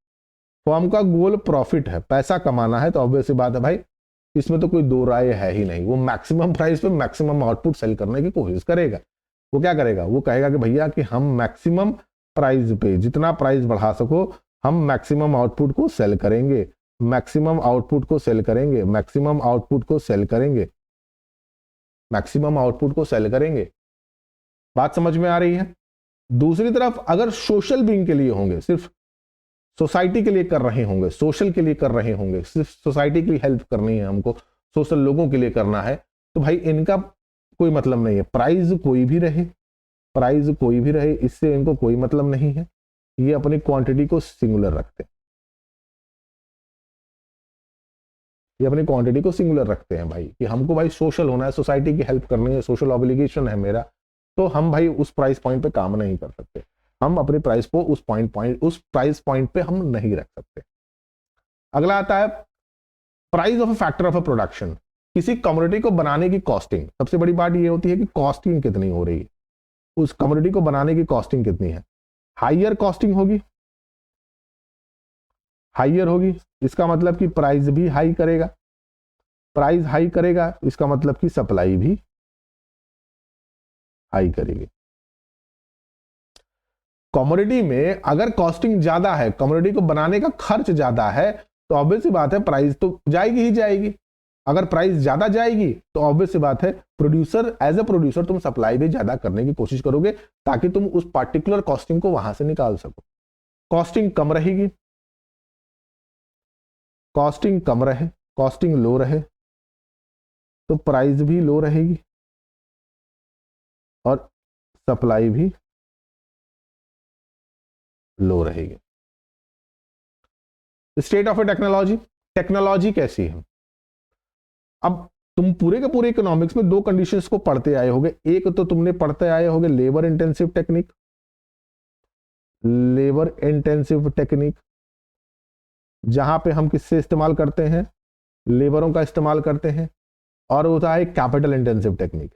Speaker 1: फर्म का गोल प्रॉफिट है, पैसा कमाना है, तो ऑब्वियस सी बात है भाई, इसमें तो कोई दो राय है ही नहीं। वो मैक्सिमम प्राइस पे मैक्सिमम आउटपुट सेल करने की कोशिश करेगा। वो क्या करेगा, वो कहेगा कि भैया कि हम मैक्सिमम प्राइस पे जितना प्राइस बढ़ा सको, हम मैक्सिमम आउटपुट को सेल करेंगे, मैक्सिमम आउटपुट को सेल करेंगे, मैक्सिमम आउटपुट को सेल करेंगे, मैक्सिमम आउटपुट को सेल करेंगे। बात समझ में आ रही है? दूसरी तरफ अगर सोशल बीइंग के लिए होंगे, सिर्फ सोसाइटी के लिए कर रहे होंगे, सोशल के लिए कर रहे होंगे, सिर्फ सोसाइटी की हेल्प करनी है हमको, सोशल लोगों के लिए करना है, तो भाई इनका कोई मतलब नहीं है, प्राइस कोई भी रहे, प्राइस कोई भी रहे, इससे इनको कोई मतलब नहीं है। ये अपनी क्वांटिटी को सिंगुलर रखते हैं, ये अपनी क्वांटिटी को सिंगुलर रखते हैं भाई, कि हमको भाई सोशल होना है, सोसाइटी की हेल्प करनी है, सोशल ऑब्लिगेशन है मेरा, तो हम भाई उस प्राइस पॉइंट पे काम नहीं कर सकते, हम अपने प्राइस को उस प्राइस पॉइंट पे हम नहीं रख सकते। अगला आता है price of a factor of a production, किसी कमोडिटी को बनाने की कॉस्टिंग। सबसे बड़ी बात ये होती है कि कॉस्टिंग कितनी हो रही है, उस कमोडिटी को बनाने की कॉस्टिंग कितनी है। हाइयर कॉस्टिंग होगी, हाइयर होगी, इसका मतलब कि प्राइस भी हाई करेगा, प्राइस हाई करेगा, इसका मतलब कि सप्लाई भी हाई करेगी। कमोडिटी में अगर कॉस्टिंग ज्यादा है, कमोडिटी को बनाने का खर्च ज्यादा है, तो ऑब्वियस सी बात है प्राइस तो जाएगी ही जाएगी। अगर प्राइस ज्यादा जाएगी तो ऑब्वियस सी बात है प्रोड्यूसर, एज ए प्रोड्यूसर तुम सप्लाई भी ज्यादा करने की कोशिश करोगे ताकि तुम उस पार्टिकुलर कॉस्टिंग को वहां से निकाल सको। कॉस्टिंग कम रहेगी, कॉस्टिंग कम रहे, कॉस्टिंग लो रहे, तो प्राइस भी लो रहेगी और सप्लाई भी लो रहेगी। State of A technology, technology कैसी है? अब तुम पूरे के पूरे इकोनॉमिक्स में दो कंडीशंस को पढ़ते आए होगे। एक तो तुमने पढ़ते आए होगे labour intensive technique, labour intensive technique, जहां पे हम किससे इस्तेमाल करते हैं, लेबरों का इस्तेमाल करते हैं, और होता है capital intensive technique.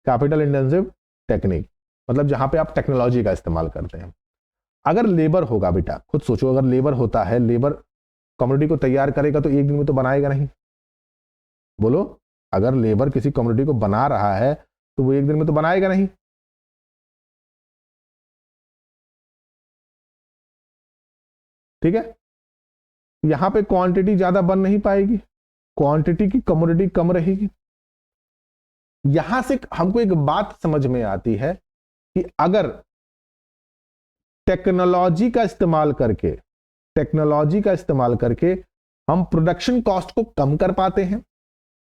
Speaker 1: Capital intensive technique मतलब जहां पे आप टेक्नोलॉजी का इस्तेमाल करते हैं। अगर लेबर होगा बेटा, खुद सोचो, अगर लेबर होता है, लेबर कमोडिटी को तैयार करेगा तो एक दिन में तो बनाएगा नहीं, बोलो, अगर लेबर किसी कमोडिटी को बना रहा है तो वो एक दिन में तो बनाएगा नहीं। ठीक है, यहां पे क्वांटिटी ज्यादा बन नहीं पाएगी, क्वांटिटी की कमोडिटी कम रहेगी। यहां से हमको एक बात समझ में आती है कि अगर टेक्नोलॉजी का इस्तेमाल करके हम प्रोडक्शन कॉस्ट को कम कर पाते हैं,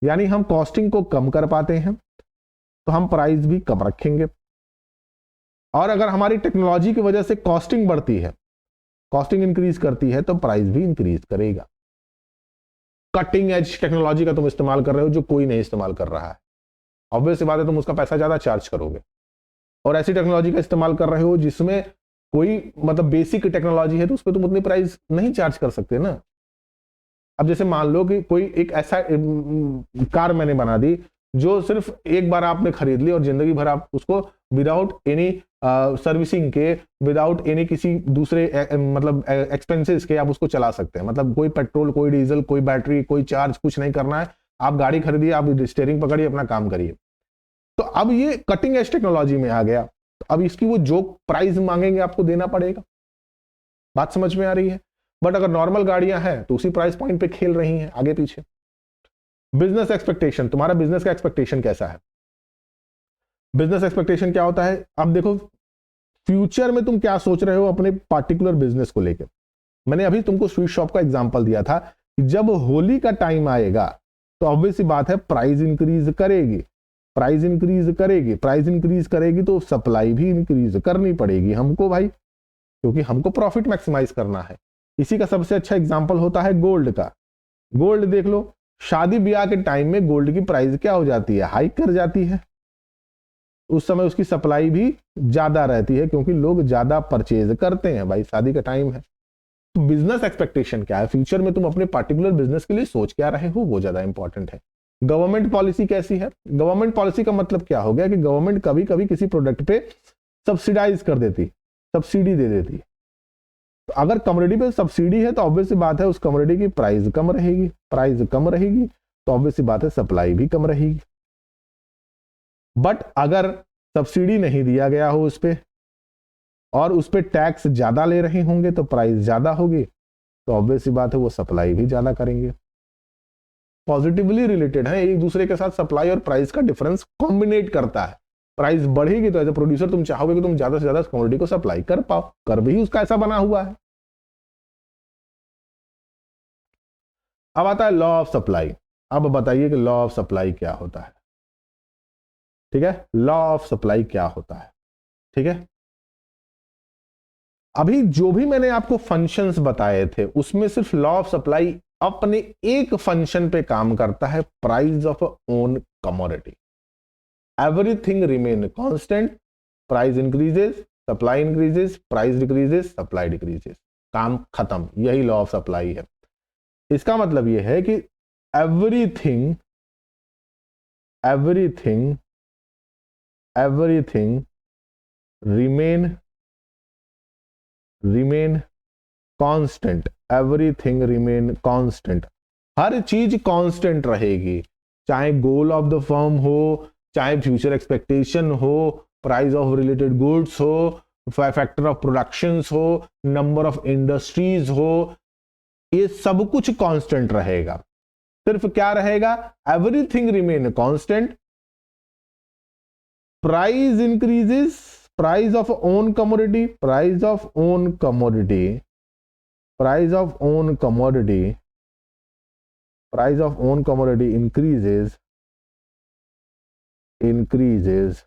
Speaker 1: यानी हम कॉस्टिंग को कम कर पाते हैं, तो हम प्राइस भी कम रखेंगे। और अगर हमारी टेक्नोलॉजी की वजह से कॉस्टिंग बढ़ती है, कॉस्टिंग इंक्रीज करती है, तो प्राइस भी इंक्रीज करेगा। कटिंग एज टेक्नोलॉजी का तुम इस्तेमाल कर रहे हो जो कोई नहीं इस्तेमाल कर रहा है, ऑब्वियस बात है तुम उसका पैसा ज्यादा चार्ज करोगे। और ऐसी टेक्नोलॉजी का इस्तेमाल कर रहे हो जिसमें कोई मतलब बेसिक टेक्नोलॉजी है, तो उस पर तुम उतनी प्राइस नहीं चार्ज कर सकते ना। अब जैसे मान लो कि कोई एक ऐसा कार मैंने बना दी जो सिर्फ एक बार आपने खरीद ली और जिंदगी भर आप उसको विदाउट एनी सर्विसिंग के, विदाउट एनी किसी दूसरे मतलब एक्सपेंसेस के आप उसको चला सकते हैं। मतलब कोई पेट्रोल, कोई डीजल, कोई बैटरी, कोई चार्ज, कुछ नहीं करना है। आप गाड़ी खरीदिए, आप स्टीयरिंग पकड़िए, अपना काम करिए। तो अब ये कटिंग एज टेक्नोलॉजी में आ गया, तो अब इसकी वो जो प्राइस मांगेंगे आपको देना पड़ेगा। बात समझ में आ रही है? बट अगर नॉर्मल गाड़ियां हैं तो उसी प्राइस पॉइंट पे खेल रही हैं आगे पीछे। बिजनेस एक्सपेक्टेशन, तुम्हारा बिजनेस का एक्सपेक्टेशन कैसा है? बिजनेस एक्सपेक्टेशन क्या होता है? अब देखो फ्यूचर में तुम क्या सोच रहे हो अपने पार्टिकुलर बिजनेस को लेकर। मैंने अभी तुमको स्वीट शॉप का एग्जांपल दिया था कि जब होली का टाइम आएगा तो ऑब्वियस सी बात है प्राइस इंक्रीज करेगी, प्राइस इंक्रीज करेगी तो सप्लाई भी इंक्रीज करनी पड़ेगी हमको भाई, क्योंकि हमको प्रॉफिट मैक्सिमाइज करना है। इसी का सबसे अच्छा एग्जांपल होता है गोल्ड का। गोल्ड देख लो, शादी ब्याह के टाइम में गोल्ड की प्राइस क्या हो जाती है? हाइक कर जाती है। उस समय उसकी सप्लाई भी ज्यादा रहती है क्योंकि लोग ज्यादा परचेज करते हैं भाई, शादी का टाइम है। तो बिजनेस एक्सपेक्टेशन क्या है? फ्यूचर में तुम अपने पार्टिकुलर बिजनेस के लिए सोच क्या रहे हो, वो ज्यादा इंपॉर्टेंट है। गवर्नमेंट पॉलिसी कैसी है? गवर्नमेंट पॉलिसी का मतलब क्या हो गया कि गवर्नमेंट कभी कभी किसी प्रोडक्ट पे सब्सिडाइज कर देती, सब्सिडी दे देती। तो अगर कमोडिटी पे सब्सिडी है तो ऑब्वियस सी बात है उस कमोडिटी की प्राइस कम रहेगी, प्राइस कम रहेगी तो ऑब्वियस सी बात है सप्लाई भी कम रहेगी। बट अगर सब्सिडी नहीं दिया गया हो उस पे और उस पे टैक्स ज्यादा ले रहे होंगे तो प्राइस ज्यादा होगी, तो ऑब्वियस सी बात है वो सप्लाई भी ज्यादा करेंगे। पॉजिटिवली रिलेटेड है एक दूसरे के साथ, सप्लाई और प्राइस का डिफरेंस कॉम्बिनेट करता है। प्राइस बढ़ेगी तो एज ए प्रोड्यूसर तुम चाहोगे कि तुम ज्यादा से ज्यादा कमोडिटी को सप्लाई कर पाओ, कर भी उसका ऐसा बना हुआ है। अब आता है लॉ ऑफ सप्लाई। अब बताइए कि लॉ ऑफ सप्लाई क्या होता है? ठीक है, लॉ ऑफ सप्लाई क्या होता है? ठीक है, अभी जो भी मैंने आपको फंक्शंस बताए थे उसमें सिर्फ लॉ ऑफ सप्लाई अपने एक फंक्शन पे काम करता है, price of own commodity. Everything remain constant, price increases, supply increases, price decreases, supply decreases, काम खत्म। यही लॉ ऑफ सप्लाई है। इसका मतलब यह है कि everything remain constant, everything remain constant. हर चीज कांस्टेंट रहेगी, चाहे गोल ऑफ द फर्म हो, चाहे फ्यूचर एक्सपेक्टेशन हो, प्राइस ऑफ रिलेटेड गुड्स हो, फैक्टर ऑफ प्रोडक्शन हो, नंबर ऑफ इंडस्ट्रीज हो, ये सब कुछ कांस्टेंट रहेगा। सिर्फ क्या रहेगा? Everything remain constant, price increases, price of own commodity, price of own commodity, price of own commodity, price of own commodity increases,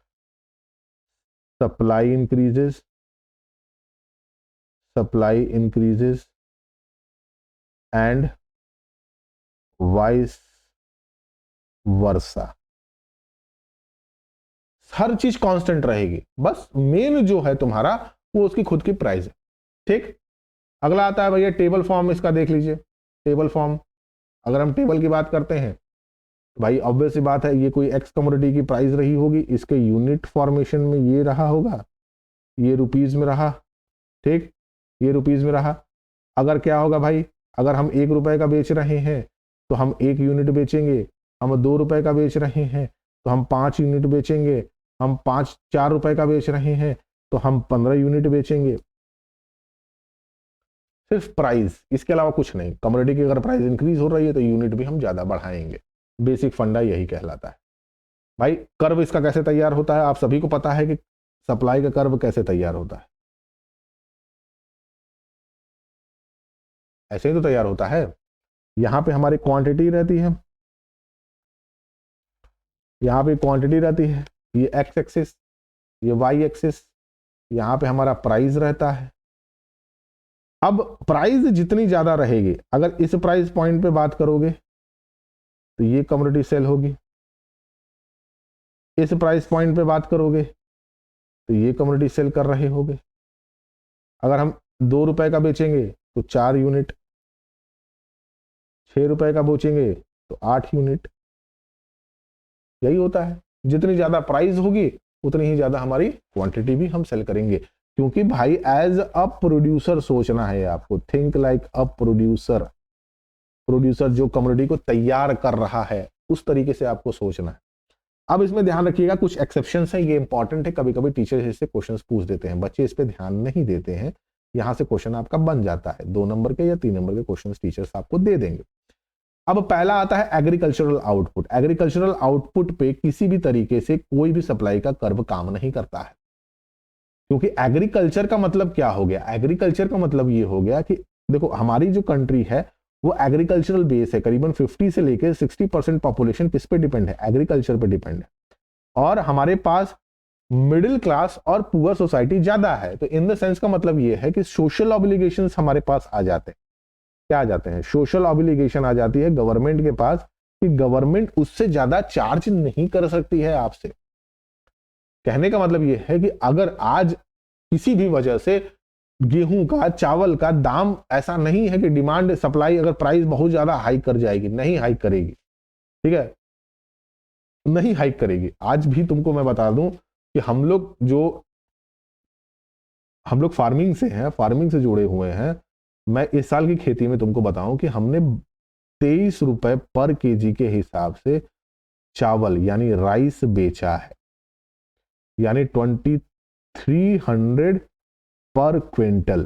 Speaker 1: supply increases, and vice versa। हर चीज constant रहेगी, बस मेन जो है तुम्हारा वो उसकी खुद की प्राइस है। ठीक, अगला आता है भैया टेबल फॉर्म। इसका देख लीजिए टेबल फॉर्म। अगर हम टेबल की बात करते हैं भाई ऑब्वियस सी बात है ये कोई एक्स कमोडिटी की प्राइस रही होगी, इसके यूनिट फॉर्मेशन में ये रहा होगा, ये रुपीज में रहा। ठीक, ये रुपीज में रहा। अगर क्या होगा भाई, अगर हम 1 रुपए का बेच रहे हैं तो हम 1 यूनिट बेचेंगे, हम 2 रुपए का बेच रहे हैं तो हम 5 यूनिट बेचेंगे, हम 4 रुपए का बेच रहे हैं तो हम 15 यूनिट बेचेंगे। सिर्फ प्राइस, इसके अलावा कुछ नहीं। कमोडिटी की अगर प्राइस इंक्रीज हो रही है तो यूनिट भी हम ज्यादा बढ़ाएंगे। बेसिक फंडा यही कहलाता है। भाई कर्व इसका कैसे तैयार होता है, आप सभी को पता है कि सप्लाई का कर्व कैसे तैयार होता है, ऐसे ही तो तैयार होता है। यहां पे हमारी क्वांटिटी रहती है, यहां पे क्वांटिटी रहती है, ये एक्स एक्सिस, ये वाई एक्सिस, यहां पे हमारा प्राइस रहता है। अब प्राइस जितनी ज्यादा रहेगी, अगर इस प्राइस पॉइंट पे बात करोगे तो ये कमोडिटी सेल होगी, इस प्राइस पॉइंट पे बात करोगे तो ये कमोडिटी सेल कर रहे होगे। अगर हम 2 रुपए का बेचेंगे तो 4 यूनिट, 6 रुपए का बेचेंगे तो 8 यूनिट। यही होता है, जितनी ज्यादा प्राइस होगी उतनी ही ज्यादा हमारी क्वांटिटी भी हम सेल करेंगे। क्योंकि भाई एज अ प्रोड्यूसर सोचना है आपको, think like a producer. Producer जो कमोडिटी को तैयार कर रहा है उस तरीके से आपको सोचना है। अब इसमें ध्यान रखिएगा, कुछ एक्सेप्शंस हैं, ये इंपॉर्टेंट है। कभी कभी टीचर इससे क्वेश्चंस पूछ देते हैं, बच्चे इस पे ध्यान नहीं देते हैं, यहां से क्वेश्चन आपका बन जाता है। 2 नंबर के या 3 नंबर के क्वेश्चंस टीचर्स आपको दे देंगे। अब पहला आता है एग्रीकल्चरल आउटपुट। एग्रीकल्चरल आउटपुट पे किसी भी तरीके से कोई भी सप्लाई का कर्व काम नहीं करता है। क्योंकि एग्रीकल्चर का मतलब क्या हो गया, एग्रीकल्चर का मतलब ये हो गया कि देखो हमारी जो कंट्री है वो एग्रीकल्चरल बेस है। करीबन 50 से लेकर 60% पॉपुलेशन किस पे डिपेंड है, एग्रीकल्चर पे डिपेंड है। और हमारे पास मिडिल क्लास और पुअर सोसाइटी ज्यादा है। तो इन द सेंस का मतलब ये है कि सोशल ऑब्लिगेशंस हमारे पास आ जाते हैं। क्या आ जाते हैं, सोशल ऑब्लिगेशन आ जाती है गवर्नमेंट के पास, कि गवर्नमेंट उससे ज्यादा चार्ज नहीं कर सकती है आपसे। कहने का मतलब ये है कि अगर आज किसी भी वजह से गेहूं का, चावल का दाम ऐसा नहीं है कि डिमांड सप्लाई अगर प्राइस बहुत ज्यादा हाइक कर जाएगी, नहीं हाइक करेगी, ठीक है, नहीं हाइक करेगी। आज भी तुमको मैं बता दूं कि हम लोग फार्मिंग से हैं, फार्मिंग से जुड़े हुए हैं। मैं इस साल की खेती में तुमको बताऊं कि हमने 23 रुपए पर केजी के हिसाब से चावल यानी राइस बेचा है, यानी 2300 पर क्विंटल।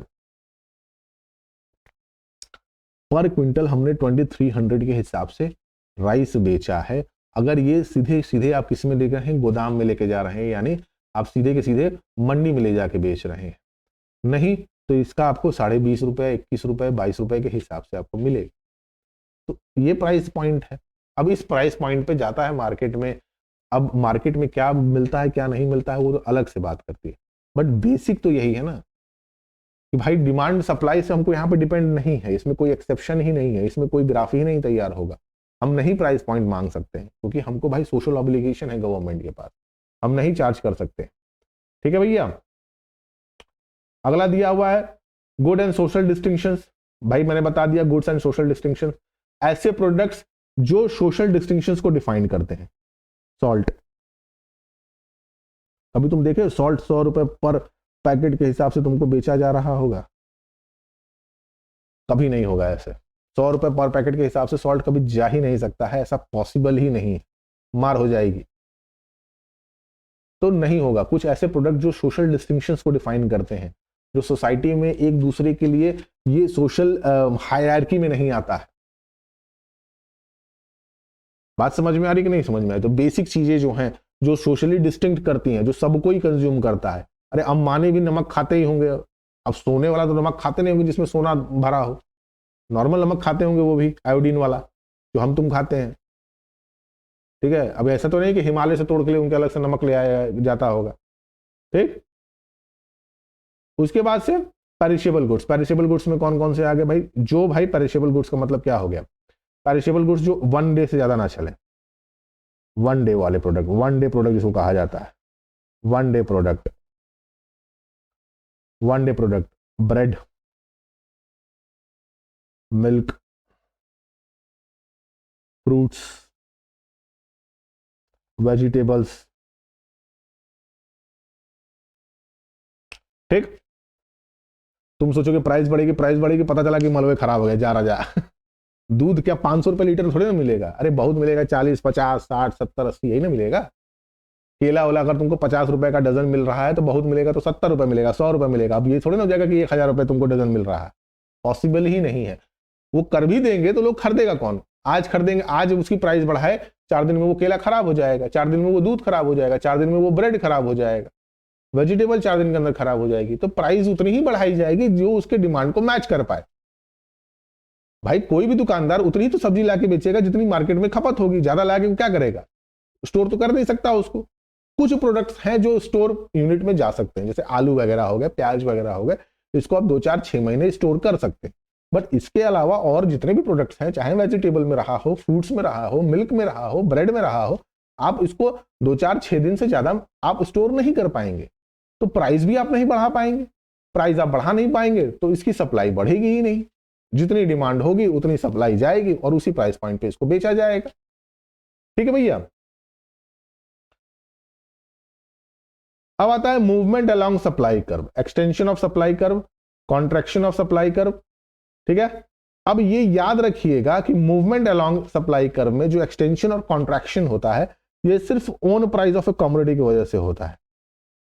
Speaker 1: पर क्विंटल हमने 2300 के हिसाब से राइस बेचा है। अगर ये सीधे सीधे आप किस में लेकर हैं, गोदाम में लेके जा रहे हैं, यानी आप सीधे के सीधे मंडी में ले जाके बेच रहे हैं, नहीं तो इसका आपको 20.5 रुपए, 21 रुपए, 22 रुपए के हिसाब से आपको मिलेगा। तो ये प्राइस पॉइंट है। अब इस प्राइस पॉइंट पे जाता है मार्केट में। अब मार्केट में क्या मिलता है क्या नहीं मिलता है वो तो अलग से बात करती है, बट बेसिक तो यही है ना कि भाई डिमांड सप्लाई से हमको यहाँ पे डिपेंड नहीं है। इसमें कोई एक्सेप्शन ही नहीं है, इसमें कोई ग्राफ ही नहीं तैयार होगा। हम नहीं प्राइस पॉइंट मांग सकते हैं क्योंकि हमको भाई सोशल ऑब्लिगेशन है गवर्नमेंट के पास, हम नहीं चार्ज कर सकते। ठीक है भैया। अगला दिया हुआ है गुड एंड सोशल डिस्टिंक्शंस। भाई मैंने बता दिया गुड्स एंड सोशल डिस्टिंक्शन, ऐसे प्रोडक्ट्स जो सोशल डिस्टिंक्शंस को डिफाइन करते हैं। सॉल्ट, अभी तुम देखे सॉल्ट 100 रुपए पर पैकेट के हिसाब से तुमको बेचा जा रहा होगा? कभी नहीं होगा ऐसे। 100 रुपए पर पैकेट के हिसाब से सॉल्ट कभी जा ही नहीं सकता है, ऐसा पॉसिबल ही नहीं है, मार हो जाएगी। तो नहीं होगा। कुछ ऐसे प्रोडक्ट जो सोशल डिस्टिंक्शंस को डिफाइन करते हैं, जो सोसाइटी में एक दूसरे के लिए ये सोशल हायरार्की में नहीं आता है। बात समझ में आ रही कि नहीं समझ में आई? तो बेसिक चीजें जो हैं जो सोशली डिस्टिंक्ट करती हैं, जो सबको ही कंज्यूम करता है। अरे अंबानी भी नमक खाते ही होंगे, अब सोने वाला तो नमक खाते नहीं होंगे जिसमें सोना भरा हो, नॉर्मल नमक खाते होंगे वो भी, आयोडीन वाला जो हम तुम खाते हैं। ठीक है, अब ऐसा तो नहीं कि हिमालय से तोड़ के लिए उनके अलग से नमक ले आया जाता होगा। ठीक, उसके बाद से पेरिशेबल गुड्स। पेरिशेबल गुड्स में कौन कौन से आ गए भाई? जो भाई पेरिशेबल गुड्स का मतलब क्या हो गया? पेरिशेबल गुड्स जो 1 डे से ज्यादा ना चले, 1 डे वाले प्रोडक्ट, 1 डे प्रोडक्ट जिसको कहा जाता है 1 day product. 1 day product, bread, milk, fruits, vegetables. ठीक, तुम सोचोगे प्राइस बढ़ेगी, प्राइस बढ़ेगी, पता चला कि मलबे खराब हो गए, जा रहा जा दूध क्या 500 रुपये लीटर थोड़े ना मिलेगा, अरे बहुत मिलेगा, 40, 50, 60, 70, 80 यही ना मिलेगा। केला वाला अगर तुमको 50 रुपए का डजन मिल रहा है तो बहुत मिलेगा तो 70 रुपए मिलेगा, 100 रुपए मिलेगा। अब ये थोड़े ना हो जाएगा कि 1000 रुपए तुमको डजन मिल रहा है, पॉसिबल ही नहीं है। वो कर भी देंगे तो लोग खरीदेगा कौन? आज खरीदेंगे, आज उसकी प्राइस बढ़ाए, 4 दिन में वो केला खराब हो जाएगा, 4 दिन में वो दूध खराब हो जाएगा, 4 दिन में वो ब्रेड खराब हो जाएगा, वेजिटेबल 4 दिन के अंदर खराब हो जाएगी। तो प्राइस उतनी ही बढ़ाई जाएगी जो उसके डिमांड को मैच कर पाए। भाई कोई भी दुकानदार उतनी ही तो सब्जी लाके बेचेगा जितनी मार्केट में खपत होगी, ज्यादा लाके क्या करेगा? स्टोर तो कर नहीं सकता उसको। कुछ प्रोडक्ट्स हैं जो स्टोर यूनिट में जा सकते हैं, जैसे आलू वगैरह हो गए, प्याज वगैरह हो गए, इसको आप 2, 4, 6 महीने स्टोर कर सकते हैं। बट इसके अलावा और जितने भी प्रोडक्ट्स हैं, चाहे वेजिटेबल में रहा हो, फ्रूट्स में रहा हो, मिल्क में रहा हो, ब्रेड में रहा हो, आप इसको 2, 4, 6 दिन से ज्यादा आप स्टोर नहीं कर पाएंगे, तो प्राइस भी आप नहीं बढ़ा पाएंगे। प्राइस आप बढ़ा नहीं पाएंगे तो इसकी सप्लाई बढ़ेगी ही नहीं। जितनी डिमांड होगी उतनी सप्लाई जाएगी और उसी प्राइस पॉइंट पे इसको बेचा जाएगा। ठीक है भैया। अब आता है movement along supply curve, extension of supply curve, contraction of supply curve. ठीक है, अब ये याद रखिएगा कि मूवमेंट अलोंग सप्लाई कर्व में जो एक्सटेंशन और कॉन्ट्रैक्शन होता है, ये सिर्फ own price of A commodity की वजह से होता है।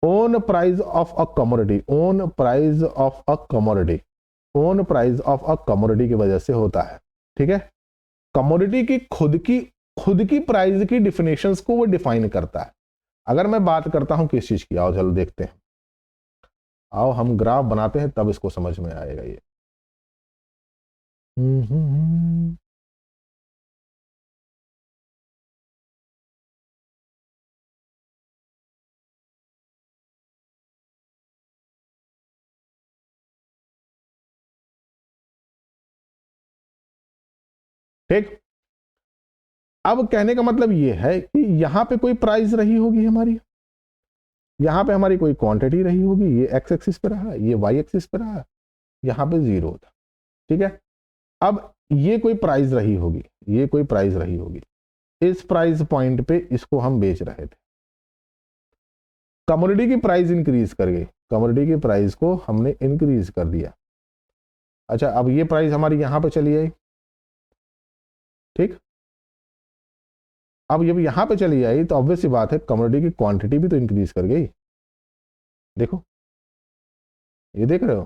Speaker 1: Own price of a commodity, own price of a commodity, own price of a commodity की वजह से होता है। ठीक है, कमोडिटी की खुद की प्राइस की डिफिनेशंस को वो डिफाइन करता है। अगर मैं बात करता हूं किस चीज की, आओ चलो देखते हैं, आओ हम ग्राफ बनाते हैं तब इसको समझ में आएगा ये। ठीक, अब कहने का मतलब ये है कि यहां पे कोई प्राइस रही होगी हमारी, यहां पे हमारी कोई क्वांटिटी रही होगी, ये एक्स एक्सिस पे रहा, ये वाई एक्सिस पे रहा, यहां पे 0 था। ठीक है, अब ये कोई प्राइस रही होगी, ये कोई प्राइस रही होगी, इस प्राइस पॉइंट पे इसको हम बेच रहे थे, कमोडिटी की प्राइस इंक्रीज कर गई, कमोडिटी की प्राइस को हमने इंक्रीज कर दिया। अच्छा, अब ये प्राइस हमारी यहां पे चली आई। ठीक, अब जब यहां पे चली आई तो ऑब्वियस सी बात है कमोडिटी की क्वांटिटी भी तो इंक्रीज कर गई। देखो, ये देख रहे हो,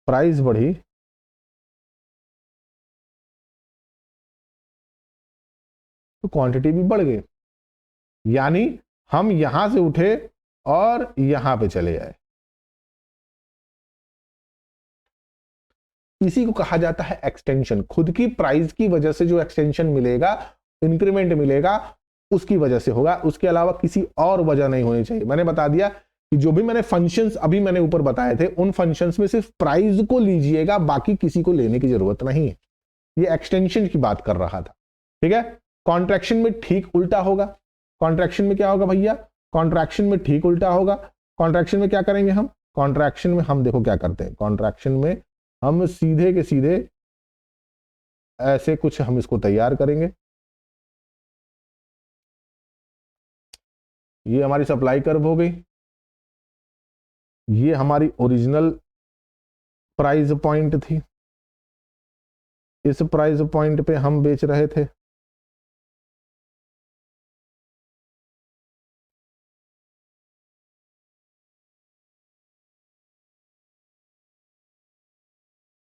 Speaker 1: प्राइस बढ़ी तो क्वांटिटी भी बढ़ गई, यानी हम यहां से उठे और यहां पे चले आए। इसी को कहा जाता है एक्सटेंशन। खुद की प्राइस की वजह से जो एक्सटेंशन मिलेगा, इंक्रीमेंट मिलेगा, उसकी वजह से होगा, उसके अलावा किसी और वजह नहीं होनी चाहिए। मैंने बता दिया कि जो भी मैंने फंक्शंस अभी मैंने ऊपर बताए थे, उन फंक्शंस में सिर्फ प्राइस को लीजिएगा, बाकी किसी को लेने की जरूरत नहीं है। ये एक्सटेंशन की बात कर रहा था। ठीक है, कॉन्ट्रैक्शन में ठीक उल्टा होगा। कॉन्ट्रैक्शन में क्या होगा भैया? कॉन्ट्रैक्शन में ठीक उल्टा होगा। कॉन्ट्रैक्शन में क्या करेंगे हम? कॉन्ट्रैक्शन में हम देखो क्या करते हैं, कॉन्ट्रैक्शन में हम सीधे के सीधे ऐसे कुछ हम इसको तैयार करेंगे। ये हमारी सप्लाई कर्व हो गई, ये हमारी ओरिजिनल प्राइस पॉइंट थी, इस प्राइस पॉइंट पे हम बेच रहे थे।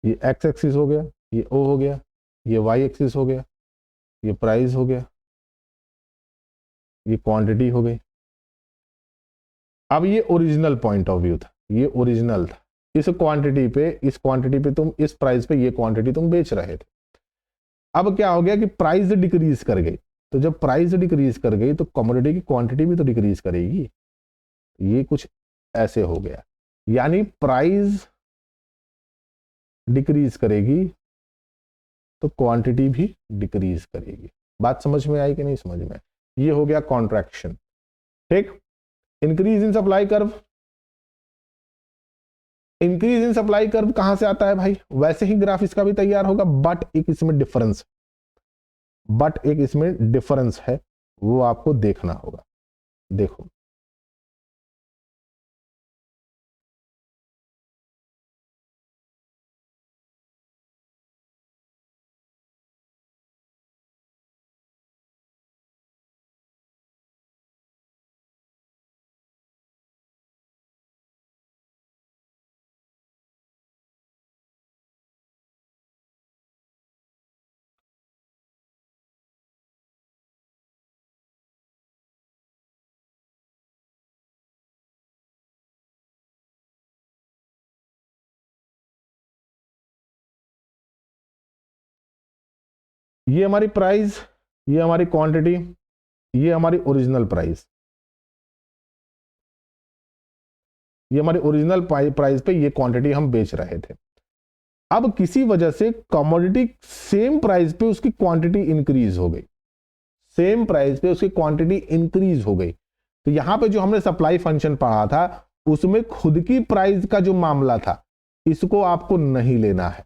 Speaker 1: ये एक्स एक्सिस हो गया, ये ओ हो गया, ये वाई एक्सिस हो गया, ये प्राइस हो गया, ये क्वांटिटी हो गई। अब ये ओरिजिनल पॉइंट ऑफ व्यू था, ये ओरिजिनल था। इस क्वांटिटी पे तुम इस प्राइस पे ये क्वांटिटी तुम बेच रहे थे। अब क्या हो गया कि प्राइस डिक्रीज कर गई, तो जब प्राइस डिक्रीज कर गई तो कमोडिटी की क्वांटिटी भी तो डिक्रीज करेगी। ये कुछ ऐसे हो गया, यानी प्राइस डिक्रीज करेगी तो क्वांटिटी भी डिक्रीज करेगी। बात समझ में आई कि नहीं समझ में? ये हो गया कॉन्ट्रैक्शन। ठीक, increase in supply curve, increase in supply curve कहां से आता है भाई? वैसे ही ग्राफ इसका भी तैयार होगा, बट एक इसमें डिफरेंस है, वो आपको देखना होगा। देखो, ये हमारी प्राइस, ये हमारी क्वांटिटी, ये हमारी ओरिजिनल प्राइस, ये हमारी ओरिजिनल प्राइस पे ये क्वांटिटी हम बेच रहे थे। अब किसी वजह से कमोडिटी सेम प्राइस पे उसकी क्वांटिटी इंक्रीज हो गई, सेम प्राइस पे उसकी क्वांटिटी इंक्रीज हो गई। तो यहां पे जो हमने सप्लाई फंक्शन पढ़ा था उसमें खुद की प्राइस का जो मामला था इसको आपको नहीं लेना है।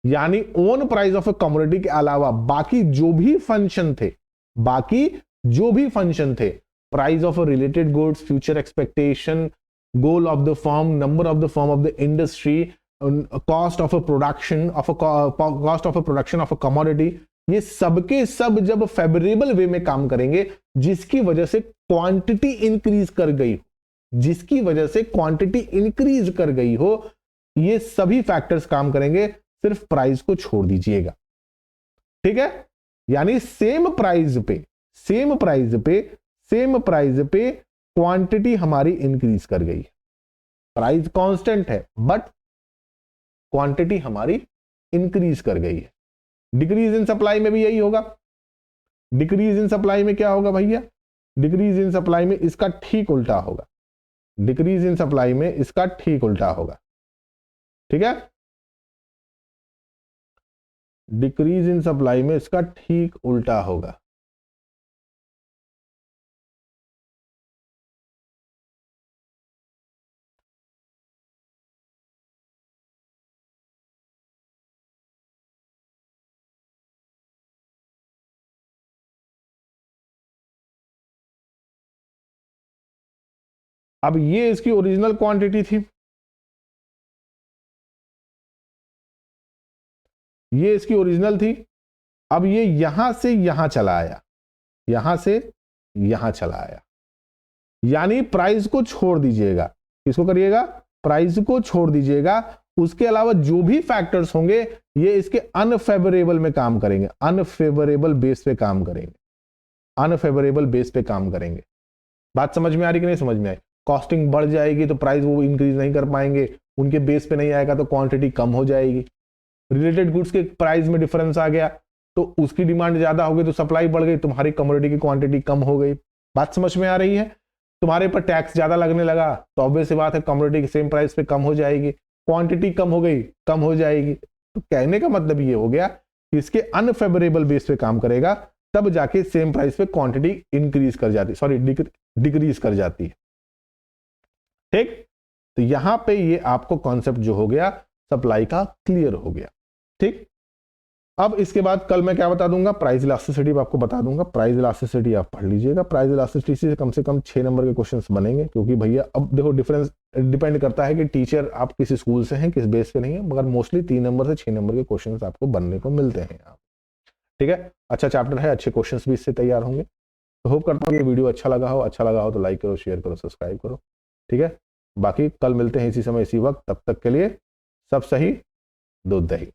Speaker 1: यानी own price of A commodity के अलावा बाकी जो भी फंक्शन थे, बाकी जो भी फंक्शन थे, price of related goods, future expectation, goal of the firm, number of the firm of the industry, cost of a production of a commodity, ये सबके सब जब फेवरेबल वे में काम करेंगे जिसकी वजह से क्वांटिटी इंक्रीज कर गई, जिसकी वजह से क्वांटिटी इंक्रीज कर गई हो, ये सभी फैक्टर्स काम करेंगे, सिर्फ प्राइस को छोड़ दीजिएगा। ठीक है, यानी सेम प्राइस पे क्वांटिटी हमारी इंक्रीज कर गई, प्राइस कांस्टेंट है बट क्वांटिटी हमारी इंक्रीज कर गई है। डिक्रीज इन सप्लाई में भी यही होगा। डिक्रीज इन सप्लाई में क्या होगा भैया? डिक्रीज इन सप्लाई में इसका ठीक उल्टा होगा, डिक्रीज इन सप्लाई में इसका ठीक उल्टा होगा। ठीक है, डिक्रीज इन सप्लाई में इसका ठीक उल्टा होगा। अब ये इसकी ओरिजिनल क्वांटिटी थी, ये इसकी ओरिजिनल थी। अब ये यहां से यहां चला आया, यहां से यहां चला आया, यानी प्राइस को छोड़ दीजिएगा। किसको करिएगा? प्राइस को छोड़ दीजिएगा। उसके अलावा जो भी फैक्टर्स होंगे ये इसके अनफेवरेबल में काम करेंगे, अनफेवरेबल बेस पे काम करेंगे, अनफेवरेबल बेस पे काम करेंगे। बात समझ में आ रही कि नहीं समझ में आई? कॉस्टिंग बढ़ जाएगी तो प्राइस वो इंक्रीज नहीं कर पाएंगे, उनके बेस पे नहीं आएगा तो क्वांटिटी कम हो जाएगी। रिलेटेड गुड्स के प्राइस में डिफरेंस आ गया तो उसकी डिमांड ज्यादा हो गई तो सप्लाई बढ़ गई, तुम्हारी कमोडिटी की क्वांटिटी कम हो गई। बात समझ में आ रही है? तुम्हारे पर टैक्स ज्यादा लगने लगा तो ऑब्वियस सी बात है कमोडिटी की सेम प्राइस पे कम हो जाएगी, क्वांटिटी कम हो गई कम हो जाएगी। तो कहने का मतलब ये हो गया कि इसके अनफेवरेबल बेस पे काम करेगा तब जाके सेम प्राइस पे क्वांटिटी इंक्रीज कर जाती, सॉरी डिक्रीज कर जाती है। ठीक, तो यहां पे ये आपको कॉन्सेप्ट जो हो गया सप्लाई का क्लियर हो गया। ठीक, अब इसके बाद कल मैं क्या बता दूंगा? प्राइस इलास्टिसिटी आपको बता दूंगा। प्राइस इलास्टिसिटी आप पढ़ लीजिएगा। प्राइस इलास्टिसिटी से कम 6 नंबर के क्वेश्चंस बनेंगे, क्योंकि भैया अब देखो डिफरेंस डिपेंड करता है कि टीचर आप किस स्कूल से हैं, किस बेस पे नहीं है, मगर मोस्टली 3 नंबर से 6 नंबर के क्वेश्चंस आपको बनने को मिलते हैं यहाँ। ठीक है, अच्छा चैप्टर है, अच्छे क्वेश्चन भी इससे तैयार होंगे। तो होप करता हूँ ये वीडियो अच्छा लगा हो तो लाइक करो, शेयर करो, सब्सक्राइब करो। ठीक है, बाकी कल मिलते हैं इसी समय इसी वक्त, तब तक के लिए सब सही दूध दही।